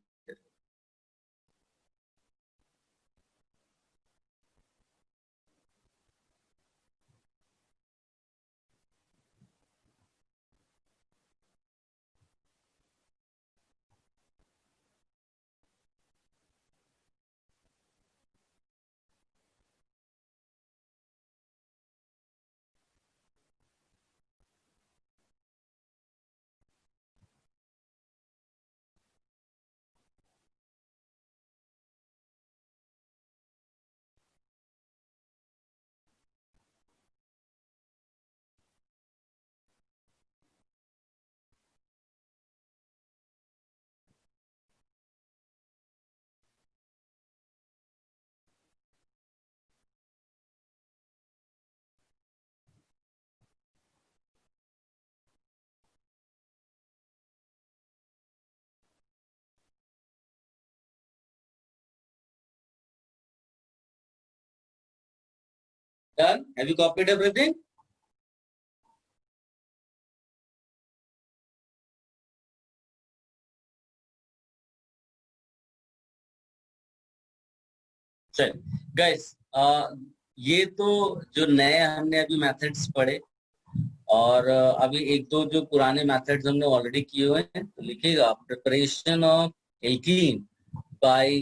Done? Have you copied everything? चल गाइस, ये तो जो नए हमने अभी मेथड्स पढ़े, और अभी एक दो जो पुराने मेथड्स हमने ऑलरेडी किए हुए हैं, तो लिखिएगा preparation of alkene bye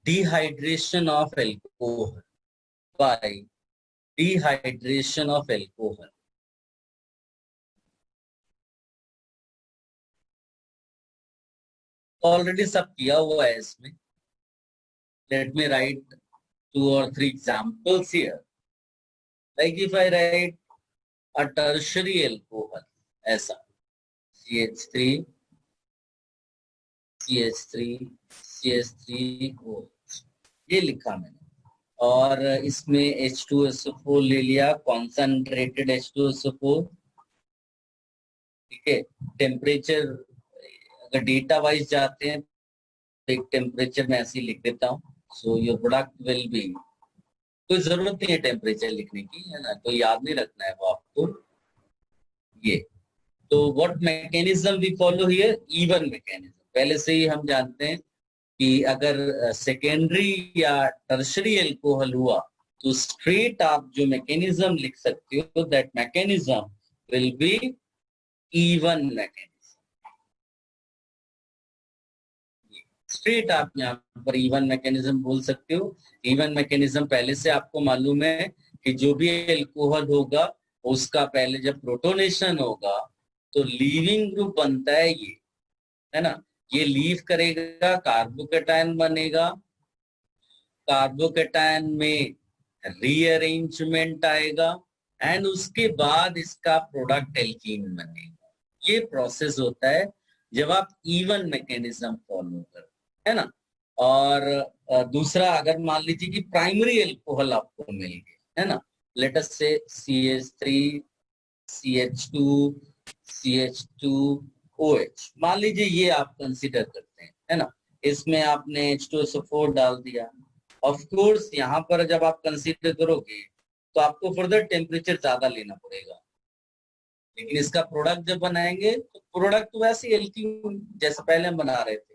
dehydration of alcohol, bye dehydration of alcohol. Already सब किया हुआ है इसमें। Late me right 2 or 3 examples here. Like if I write a tertiary alcohol, ऐसा CH3, CH3, CH3OH, ये लिखा मैंने, और इसमें H2SO4 ले लिया, कॉन्सेंट्रेटेड H2SO4। ठीक है, टेम्परेचर अगर डेटा वाइज जाते हैं तो एक टेम्परेचर में ऐसे ही लिख देता हूँ। So your product will B, कोई जरूरत नहीं है टेम्परेचर लिखने की, है ना, कोई याद नहीं रखना है वो आपको। ये तो what mechanism we follow here, even mechanism. पहले से ही हम जानते हैं कि अगर सेकेंडरी या टर्शरी एल्कोहल हुआ तो स्ट्रेट आप जो मैकेनिज्म लिख सकते हो, that mechanism will be even mechanism. Straight आप यहाँ पर इवन मैकेनिज्म बोल सकते हो। इवन मैकेनिज्म पहले से आपको मालूम है कि जो भी एल्कोहल होगा उसका पहले जब प्रोटोनेशन होगा तो लीविंग ग्रुप बनता है, ये है ना, ये लीव करेगा, कार्बोकेटायन बनेगा, कार्बोकेटायन में रीअरेंजमेंट आएगा, एंड उसके बाद इसका प्रोडक्ट एल्कीन बनेगा। ये प्रोसेस होता है जब आप इवन मैकेनिज्म फॉलो करते, है ना। और दूसरा, अगर मान लीजिए कि प्राइमरी एल्कोहल आपको मिल गया, है ना, लेट अस से CH3, CH2, CH2OH, मान लीजिए ये आप कंसीडर करते हैं, है ना, इसमें आपने H2SO4 डाल दिया। ऑफ कोर्स यहाँ पर जब आप कंसीडर करोगे तो आपको फर्दर टेम्परेचर ज्यादा लेना पड़ेगा, लेकिन इसका प्रोडक्ट जब बनाएंगे तो प्रोडक्ट वैसे एल्कीन जैसे पहले हम बना रहे थे।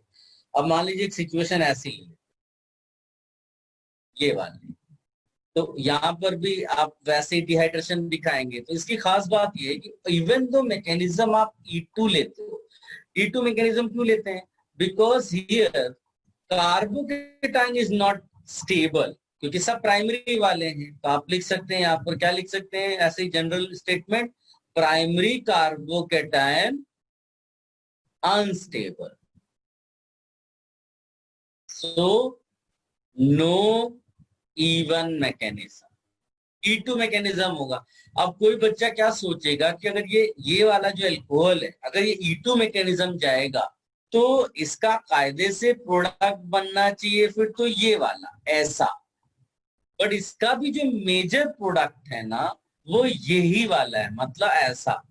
अब मान लीजिए एक सिचुएशन ऐसी है, ये वाली, तो यहाँ पर भी आप वैसे डिहाइड्रेशन दिखाएंगे। तो इसकी खास बात ये है कि इवन दो मैकेनिज्म आप E2 लेते हो, E2 मैकेनिज्म क्यों लेते हैं, because here carbocation is not stable, क्योंकि सब प्राइमरी वाले हैं। तो आप लिख सकते हैं यहाँ पर, क्या लिख सकते हैं ऐसे ही general statement, primary carbocation unstable, so no even mechanism, E2 mechanism होगा। अब कोई बच्चा क्या सोचेगा कि अगर ये वाला जो एल्कोहल है, अगर ये E2 मैकेनिज्म जाएगा तो इसका कायदे से प्रोडक्ट बनना चाहिए फिर तो ये वाला ऐसा, बट इसका भी जो मेजर प्रोडक्ट है ना वो यही वाला है, मतलब ऐसा।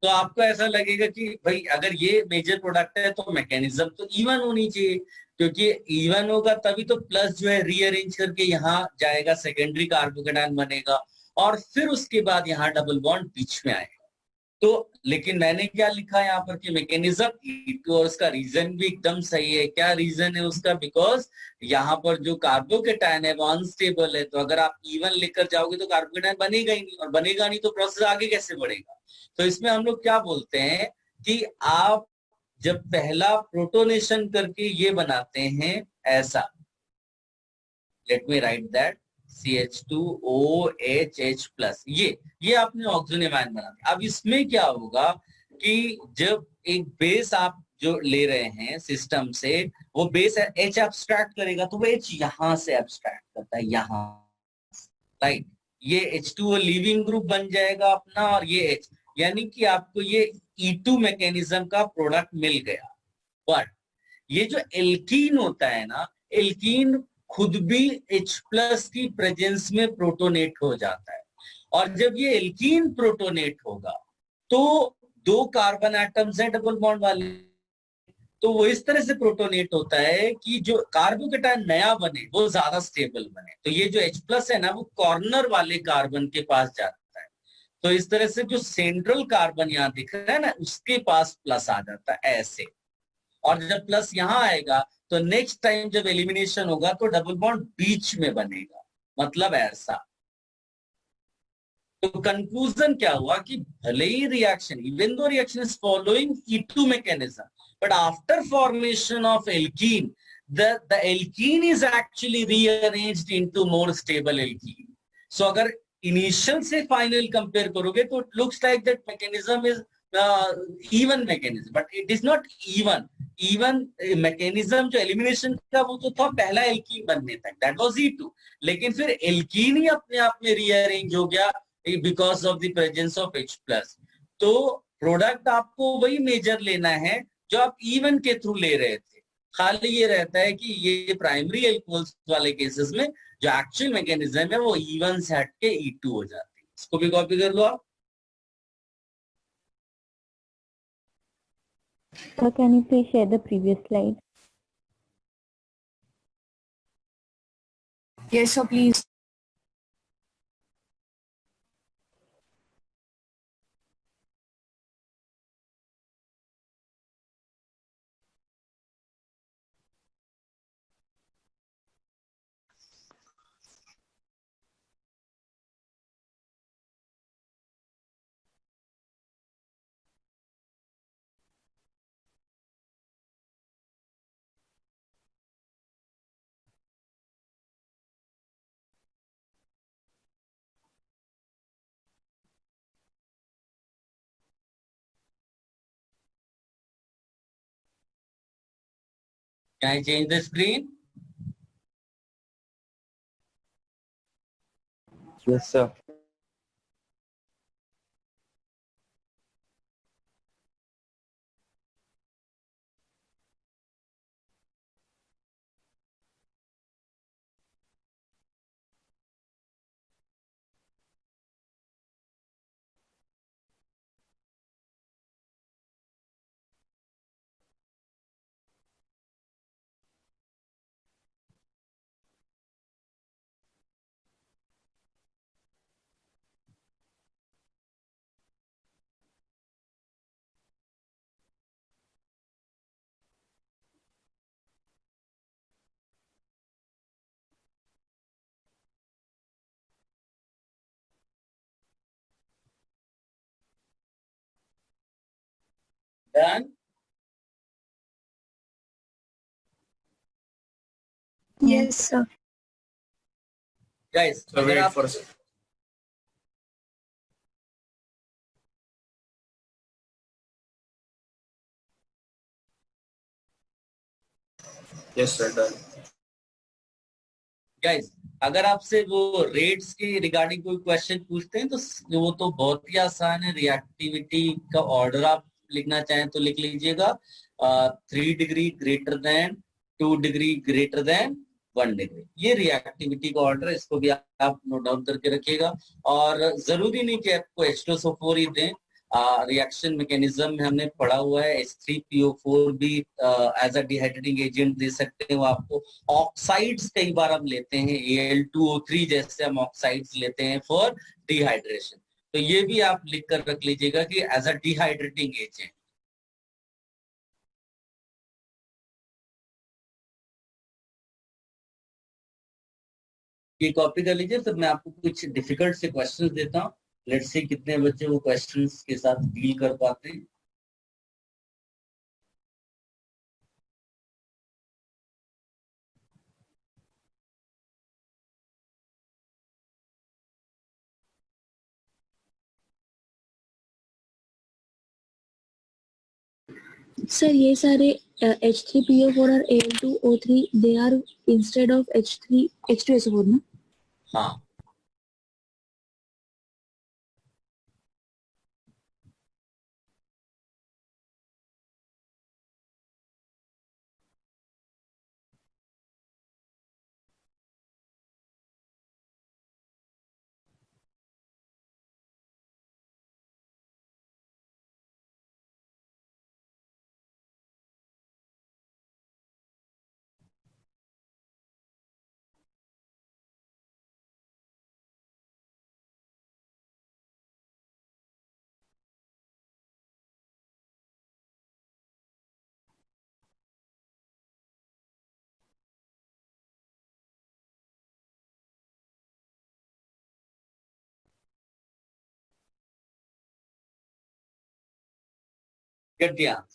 तो आपको ऐसा लगेगा कि भाई अगर ये मेजर प्रोडक्ट है तो मैकेनिज्म तो इवन होनी चाहिए, क्योंकि इवन होगा तभी तो प्लस जो है रीअरेंज करके यहाँ जाएगा, सेकेंडरी कार्बोकेटायन बनेगा, और फिर उसके बाद यहाँ डबल बॉन्ड बीच में आएगा। तो लेकिन मैंने क्या लिखा यहाँ पर कि मैकेनिज्म E2, और उसका रीजन भी एकदम सही है। क्या रीजन है उसका, बिकॉज यहाँ पर जो कार्बोकेटायन है वो अनस्टेबल है, तो अगर आप इवन लेकर जाओगे तो कार्बोकेटायन बनेगा ही नहीं, और बनेगा नहीं तो प्रोसेस आगे कैसे बढ़ेगा। तो इसमें हम लोग क्या बोलते हैं कि आप जब पहला प्रोटोनेशन करके ये बनाते हैं ऐसा, late me write that CH2OHH+, ये आपने ऑक्सीजन आयन बना दिया। अब इसमें क्या होगा कि जब एक बेस आप जो ले रहे हैं सिस्टम से, वो बेस H एब्स्ट्रैक्ट करेगा, तो वो H यहां से एब्स्ट्रैक्ट करता है, यहां, राइट। ये H2O लीविंग ग्रुप बन जाएगा अपना, और ये H, यानी कि आपको ये E2 मैकेनिज्म का प्रोडक्ट मिल गया। बट ये जो एल्कीन होता है ना, एल्कीन खुद भी H+ की प्रेजेंस में प्रोटोनेट हो जाता है, और जब ये एल्कीन प्रोटोनेट होगा तो दो कार्बन एटम्स हैं डबल बॉन्ड वाले, तो वो इस तरह से प्रोटोनेट होता है कि जो कार्बोकेटायन नया बने वो ज्यादा स्टेबल बने। तो ये जो H प्लस है ना, वो कॉर्नर वाले कार्बन के पास जाता है। तो इस तरह से जो सेंट्रल कार्बन यहाँ दिख रहा है ना, उसके पास प्लस आ जाता है ऐसे। और जब प्लस यहाँ आएगा तो नेक्स्ट टाइम जब एलिमिनेशन होगा तो डबल बॉन्ड बीच में बनेगा, मतलब ऐसा। तो कंक्लूजन क्या हुआ कि भले ही reaction, even though reaction is following E2 mechanism, but after formation of alkene the alkene is actually rearranged into more stable alkene. So अगर इनिशियल से फाइनल कंपेयर करोगे तो it looks like that mechanism is even mechanism, but it is not even mechanism जो elimination का वो तो था पहला एल्कीन बनने तक, दैट वाज E2। लेकिन फिर एल्कीन ही अपने आप में रीअरेंज हो गया because of the presence of H plus. तो प्रोडक्ट आपको वही मेजर लेना है जो आप इवन के थ्रू ले रहे थे। खाली ये रहता है कि ये प्राइमरी एल्कोहल्स वाले केसेस में जो एक्चुअल मैकेनिज्म है वो इवन से हट के E2 हो जाती है। इसको भी कॉपी कर लो आप। Sir, can you please share the previous slide? Yes, sir, please. Can I change the screen? Yes, sir. Done? Yes, sir. Guys, So अगर wait आप for a second. Yes, sir. Done. Guys अगर आपसे वो rates के regarding कोई question पूछते हैं तो वो तो बहुत ही आसान है। रिएक्टिविटी का ऑर्डर आप लिखना चाहें तो लिख लीजिएगा, 3 degree greater than 2 degree greater than 1 degree. ये रिएक्टिविटी का ऑर्डर है, इसको भी आप नोट डाउन करके रखिएगा। और जरूरी नहीं कि आपको H2SO4 ही दें, रिएक्शन मैकेनिज्म में हमने पढ़ा हुआ है H3PO4 भी एज अ डिहाइड्रेटिंग एजेंट दे सकते हैं वो आपको। ऑक्साइड्स कई बार हम लेते हैं, Al2O3 जैसे हम ऑक्साइड्स लेते हैं फॉर डिहाइड्रेशन। तो ये भी आप लिख कर रख लीजिएगा कि एज अ डिहाइड्रेटिंग एजेंट। ये कॉपी कर लीजिए, फिर मैं आपको कुछ डिफिकल्ट से क्वेश्चंस देता हूँ। लेट्स सी कितने बच्चे वो क्वेश्चंस के साथ डील कर पाते हैं। Sir, ये सारे H3PO4 और Al2O3 they are instead of H2SO4 ना? हाँ, get the answer.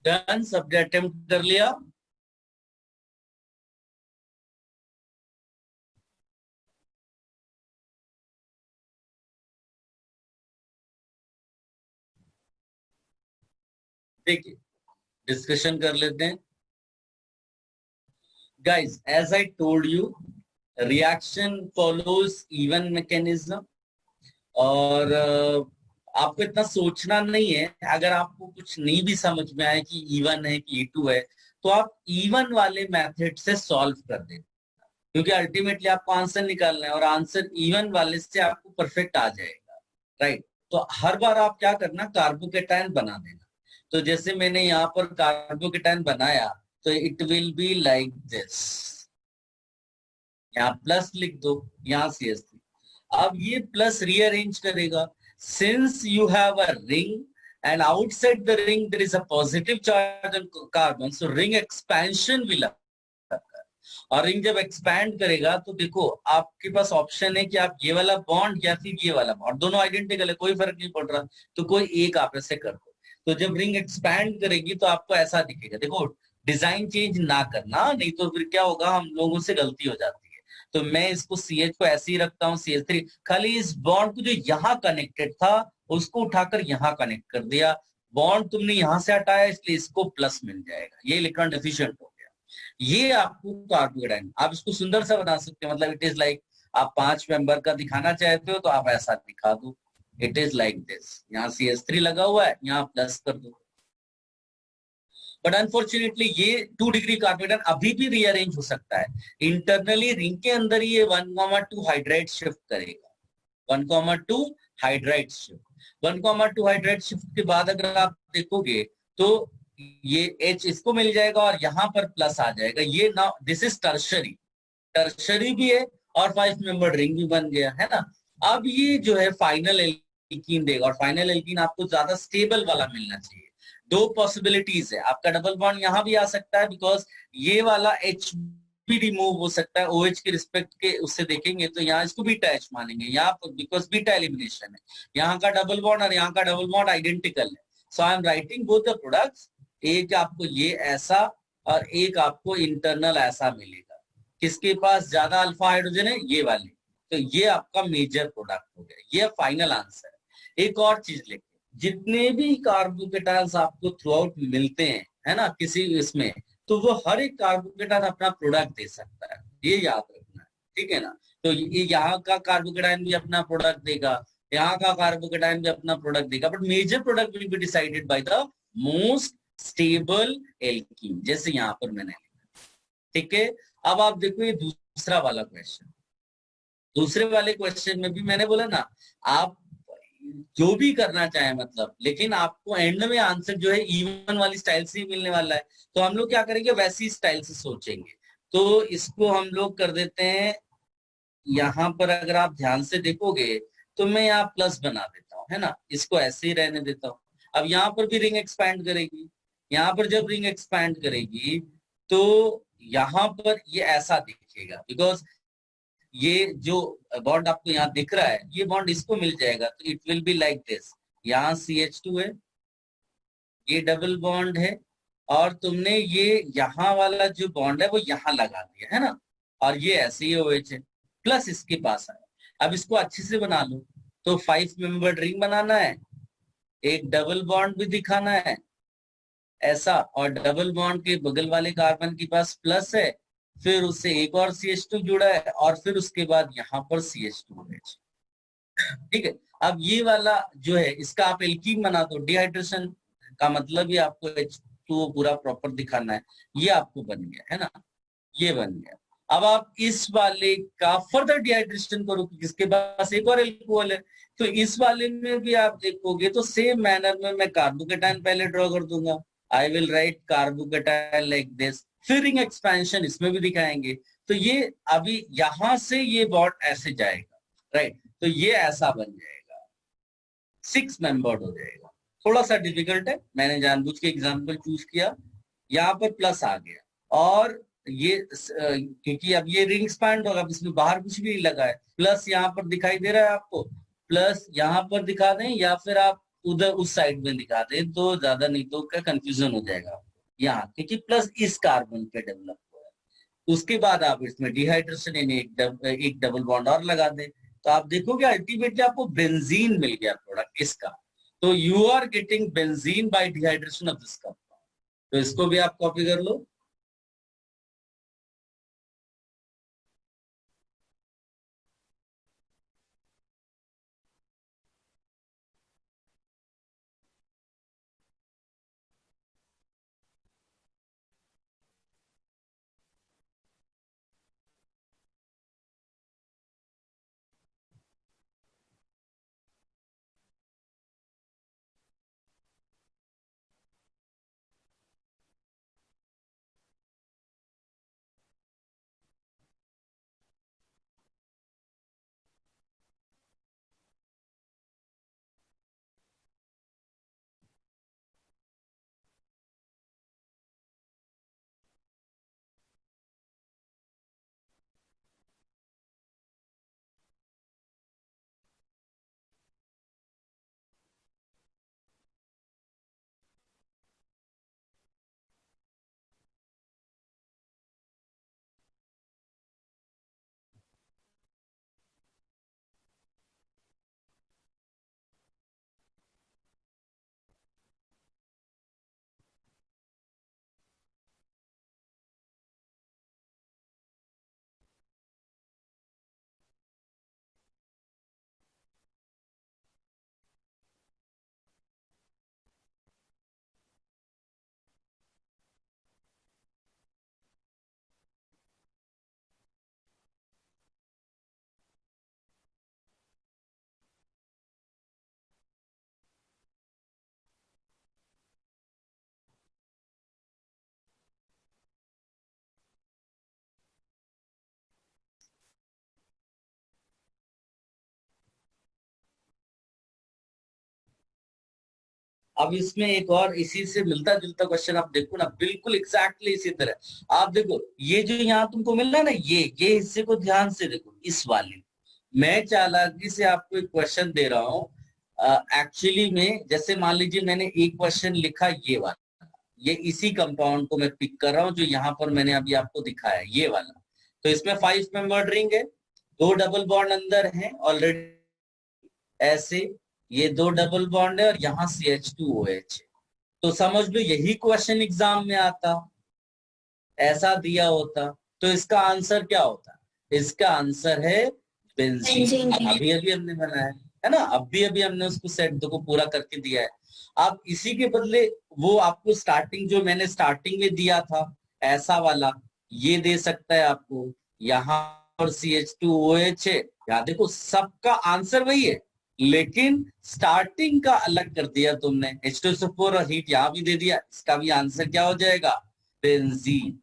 डन, सबने अटेम्प्ट कर लिया? देखिए, डिस्कशन कर लेते हैं। Guys, as I told you, reaction follows even mechanism, और आपको इतना सोचना नहीं है। अगर आपको कुछ नहीं भी समझ में आए कि E1 है कि E2 है, तो आप E1 वाले मेथड से सॉल्व कर दें, क्योंकि अल्टीमेटली आपको आंसर निकालना है और आंसर E1 वाले से आपको परफेक्ट आ जाएगा, राइट? तो हर बार आप क्या करना, कार्बोकेटायन बना देना। तो जैसे मैंने यहाँ पर कार्बोकेटायन बनाया, तो it will be like this. यहाँ प्लस लिख दो, यहाँ CH3। अब ये प्लस रीअरेंज करेगा। Since you have a ring and outside the ring there is a positive charge on carbon, so ring expansion will occur। और रिंग जब expand करेगा तो देखो आपके पास ऑप्शन है कि आप ये वाला बॉन्ड या फिर ये वाला बॉन्ड, दोनों आइडेंटिकल है, कोई फर्क नहीं पड़ रहा, तो कोई एक आप ऐसे कर दो। तो जब रिंग एक्सपैंड करेगी तो आपको ऐसा दिखेगा। देखो, डिजाइन चेंज ना करना, नहीं तो फिर क्या होगा, हम लोगों से गलती हो जाती है। तो मैं इसको CH को ऐसे ही रखता हूँ, CH3। खाली इस बॉन्ड को जो यहाँ कनेक्टेड था उसको उठाकर यहाँ कनेक्ट कर दिया। बॉन्ड तुमने यहाँ से हटाया इसलिए इसको प्लस मिल जाएगा, ये इलेक्ट्रॉन डेफिशिएंट हो गया। ये आपको कार्बोकेटायन, आप इसको सुंदर सा बना सकते हैं। मतलब इट इज लाइक, आप 5 मेंबर का दिखाना चाहते हो तो आप ऐसा दिखा दो, इट इज लाइक दिस। यहाँ CH3 लगा हुआ है, यहाँ प्लस कर दो। बट अनफॉर्चुनेटली ये 2 डिग्री कार्बोकेटायन अभी भी रीअरेंज हो सकता है। इंटरनली रिंग के अंदर ये 1,2 हाइड्राइड शिफ्ट करेगा, 1,2 हाइड्राइड शिफ्ट। 1,2 हाइड्राइड शिफ्ट के बाद अगर आप देखोगे तो ये H इसको मिल जाएगा और यहाँ पर प्लस आ जाएगा। ये ना, दिस इज टर्शरी, टर्शरी भी है और 5 मेंबर रिंग भी बन गया है ना। अब ये जो है फाइनल एल्कीन देगा, और फाइनल एल्कीन आपको ज्यादा स्टेबल वाला मिलना चाहिए। 2 पॉसिबिलिटीज है, आपका डबल बॉन्ड यहाँ भी आ सकता है, बिकॉज ये वाला H भी रिमूव हो सकता है। OH के रिस्पेक्ट के उससे देखेंगे तो यहाँ इसको बीटा H मानेंगे, यहाँ पर बिकॉज बीटा एलिमिनेशन है। यहाँ का डबल बॉन्ड और यहाँ का डबल बॉन्ड आइडेंटिकल है। So I am writing both the products, एक आपको ये ऐसा और एक आपको इंटरनल ऐसा मिलेगा। किसके पास ज्यादा अल्फा हाइड्रोजन है, ये वाले। तो ये आपका मेजर प्रोडक्ट हो गया, ये फाइनल आंसर है। एक और चीज लिखिए, जितने भी कार्बोकेटायंस आपको थ्रू आउट मिलते हैं, है ना, किसी इसमें, तो वो हर एक कार्बोकेटायन अपना प्रोडक्ट दे सकता है, ये याद रखना है, ठीक है ना। तो ये यहाँ का कार्बोकेटायन भी अपना प्रोडक्ट देगा, यहाँ का कार्बोकेटायन भी अपना प्रोडक्ट देगा, but major product will be decided by the most stable alkene, जैसे यहाँ पर मैंने लिखा, ठीक है। अब आप देखो ये दूसरा वाला क्वेश्चन। दूसरे वाले क्वेश्चन में भी मैंने बोला ना, आप जो भी करना चाहे मतलब, लेकिन आपको एंड में आंसर जो है E1 वाली स्टाइल से ही मिलने वाला है। तो हम लोग क्या करेंगे, वैसी स्टाइल से सोचेंगे। तो इसको हम लोग कर देते हैं, यहाँ पर अगर आप ध्यान से देखोगे तो मैं यहाँ प्लस बना देता हूँ, है ना, इसको ऐसे ही रहने देता हूँ। अब यहाँ पर भी रिंग एक्सपैंड करेगी, यहाँ पर जब रिंग एक्सपैंड करेगी तो यहाँ पर ये ऐसा दिखेगा, बिकॉज ये जो बॉन्ड आपको यहाँ दिख रहा है, ये बॉन्ड इसको मिल जाएगा, तो it will be like this. यहाँ CH2 है, ये डबल बॉन्ड है, और तुमने ये यहाँ वाला जो बॉन्ड है वो यहाँ लगा दिया है ना, और ये ऐसे ही OH है, प्लस इसके पास आया। अब इसको अच्छे से बना लो, तो 5 मेंबर्ड रिंग बनाना है, एक डबल बॉन्ड भी दिखाना है ऐसा, और डबल बॉन्ड के बगल वाले कार्बन के पास प्लस है, फिर उससे एक और CH2 जुड़ा है, और फिर उसके बाद यहाँ पर CH2OH। ठीक है, अब ये वाला जो है इसका आप एल्कीन बना दो। डिहाइड्रेशन का मतलब ही आपको H2O पूरा प्रॉपर दिखाना है। ये आपको बन गया है ना, ये बन गया। अब आप इस वाले का फर्दर डिहाइड्रेशन करो, किसके पास एक और एल्कोहल है, तो इस वाले में भी आप देखोगे तो सेम मैनर में मैं कार्बोकेटाइन पहले ड्रॉ कर दूंगा। I will write carbocation like this, फिर रिंग एक्सपेंशन इसमें भी दिखाएंगे। तो ये अभी यहां से ये बॉन्ड ऐसे जाएगा, राइट, तो ये ऐसा बन जाएगा, 6 मेंबर्ड हो जाएगा। थोड़ा सा डिफिकल्ट है, मैंने जानबूझ के एग्जांपल चूज किया। यहाँ पर प्लस आ गया, और ये क्योंकि अब ये रिंग एक्सपैंड होगा, अब इसमें बाहर कुछ भी लगा है, प्लस यहाँ पर दिखाई दे रहा है आपको, प्लस यहाँ पर दिखा दें या फिर आप उधर उस साइड में दिखा दें, तो ज्यादा नहीं तो क्या कंफ्यूजन हो जाएगा यहाँ, क्योंकि प्लस इस कार्बन पे डेवलप हुआ है। उसके बाद आप इसमें डिहाइड्रेशन यानी एक डबल बॉन्ड और लगा दें, तो आप देखोगे अल्टीमेटली आपको बेंजीन मिल गया प्रोडक्ट इसका। तो you are getting benzene by dehydration of this compound. तो इसको भी आप कॉपी कर लो। अब इसमें एक और इसी से मिलता जुलता क्वेश्चन आप देखो ना, बिल्कुल एग्जैक्टली इसी तरह। आप देखो ये जो यहाँ तुमको मिल रहा है ना, ये हिस्से को ध्यान से देखो, इस वाले मैं चालाकी से आपको एक क्वेश्चन दे रहा हूँ। एक्चुअली में जैसे मान लीजिए मैंने एक क्वेश्चन लिखा ये वाला, ये इसी कंपाउंड को मैं पिक कर रहा हूँ जो यहाँ पर मैंने अभी आपको दिखाया ये वाला। तो इसमें 5 मेंबर्ड रिंग है, 2 डबल बॉन्ड अंदर है ऑलरेडी ऐसे, ये 2 डबल बॉन्ड है और यहाँ CH2OH है। तो समझ लो यही क्वेश्चन एग्जाम में आता, ऐसा दिया होता, तो इसका आंसर क्या होता? इसका आंसर है बेंजीन। अभी अभी हमने बनाया है ना, अभी अभी हमने उसको सेट को पूरा करके दिया है। अब इसी के बदले वो आपको स्टार्टिंग जो मैंने स्टार्टिंग में दिया था ऐसा वाला ये दे सकता है आपको, यहाँ पर CH2OH है। याद देखो सबका आंसर वही है, लेकिन स्टार्टिंग का अलग कर दिया तुमने, H2SO4 और हीट यहाँ भी दे दिया, इसका भी आंसर क्या हो जाएगा? बेंजीन।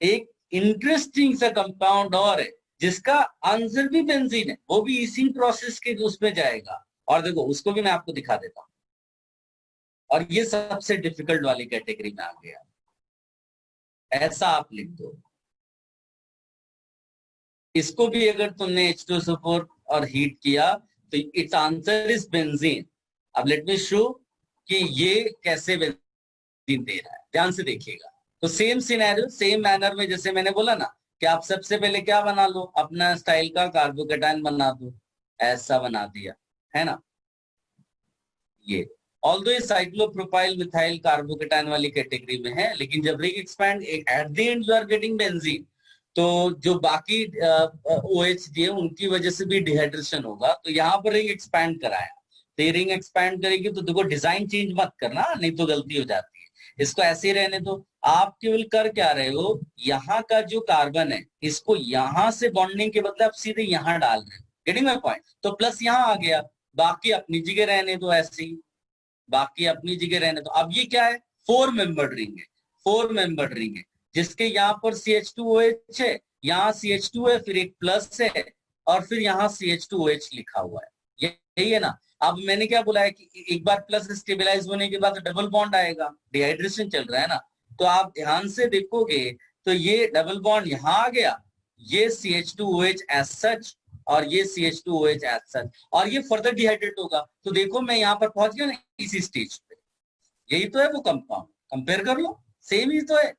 एक इंटरेस्टिंग सा कंपाउंड और है जिसका आंसर भी बेंजीन है, वो भी इसी प्रोसेस के उसमें जाएगा, और देखो उसको भी मैं आपको दिखा देता हूं। और ये सबसे डिफिकल्ट वाली कैटेगरी में आ गया, ऐसा आप लिख दो इसको भी अगर तुमने H2SO4 और हीट किया तो इट्स आंसर इज बेंजीन। अब लेट मी शो कि ये कैसे बेंजीन दे रहा है, ध्यान से देखिएगा। तो सेम सिनेरियो सेम मैनर में जैसे मैंने बोला ना कि आप सबसे पहले क्या बना लो, अपना स्टाइल का कार्बोकेटाइन बना दो, ऐसा बना दिया है ना। ये ऑल्दो ये साइक्लोप्रोपाइल मिथाइल कार्बोकेटाइन वाली कैटेगरी में है, लेकिन जब ring expand at the end you are getting benzene, तो जो बाकी OH दिए उनकी वजह से भी डिहाइड्रेशन होगा। तो यहाँ पर रिंग एक्सपैंड कराया, तो ये रिंग एक्सपैंड करेगी तो देखो डिजाइन चेंज मत करना, नहीं तो गलती हो जाती है। इसको ऐसे ही रहने दो। आप केवल कर क्या रहे हो, यहाँ का जो कार्बन है इसको यहाँ से बॉन्डिंग के बदले आप सीधे यहाँ डाल रहे हो, गेटिंग माय पॉइंट। तो प्लस यहाँ आ गया, बाकी अपनी जगह रहने दो, ऐसे ही बाकी अपनी जगह रहने दो। अब ये क्या है, 4 मेंबर्ड रिंग है, 4 मेंबर्ड रिंग है जिसके यहाँ पर CH2OH है, यहाँ CH2 है, फिर एक प्लस है और फिर यहाँ CH2OH लिखा हुआ है, यही है ना। अब मैंने क्या बोला है कि एक बार प्लस स्टेबलाइज होने के बाद डबल बॉन्ड आएगा, डिहाइड्रेशन चल रहा है ना। तो आप ध्यान से देखोगे तो ये डबल बॉन्ड यहाँ आ गया, ये CH2OH एज सच और ये CH2OH एज सच, और ये फर्दर डिहाइड्रेट होगा। तो देखो मैं यहाँ पर पहुंच गया ना इसी स्टेज पे, यही तो है वो कंपाउंड, कंपेयर कर लो, सेम ही तो है।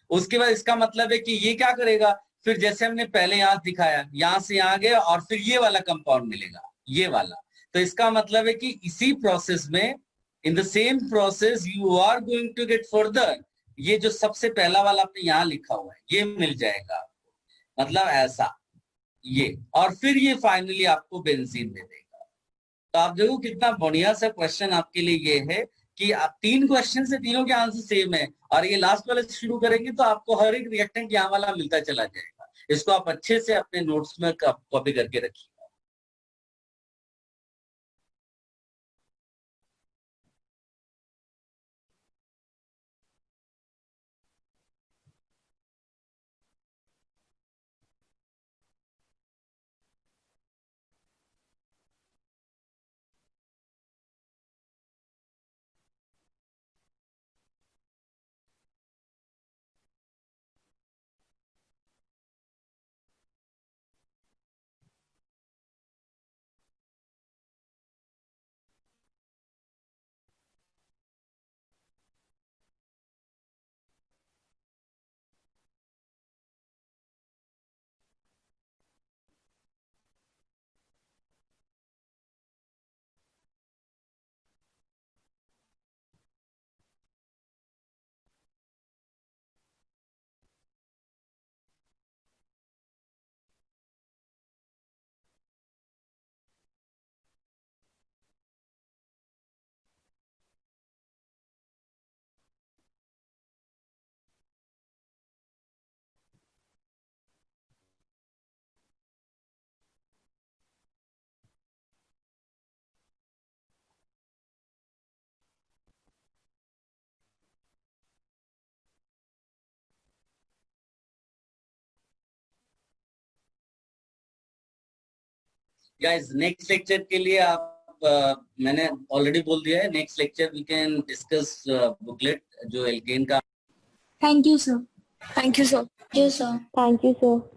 उसके बाद इसका मतलब है कि ये क्या करेगा, फिर जैसे हमने पहले यहाँ दिखाया, यहाँ से यहाँ गया और फिर ये वाला कंपाउंड मिलेगा, ये वाला। तो इसका मतलब है कि इसी प्रोसेस में, in the same process you are going to get further, ये जो सबसे पहला वाला आपने यहाँ लिखा हुआ है ये मिल जाएगा आपको, मतलब ऐसा ये, और फिर ये फाइनली आपको बेंजीन दे देगा। तो आप देखो कितना बढ़िया सा क्वेश्चन आपके लिए ये है कि आप 3 क्वेश्चन से तीनों के आंसर सेम है, और ये लास्ट वाले शुरू करेंगे तो आपको हर एक रिएक्टेंट यहाँ वाला मिलता चला जाएगा। इसको आप अच्छे से अपने नोट्स में कॉपी करके रखिए। गाइस नेक्स्ट लेक्चर के लिए आप मैंने ऑलरेडी बोल दिया है, next lecture we can discuss booklet जो एल्केन का। Thank you sir. Thank you, sir. Yes, sir. Thank you, sir.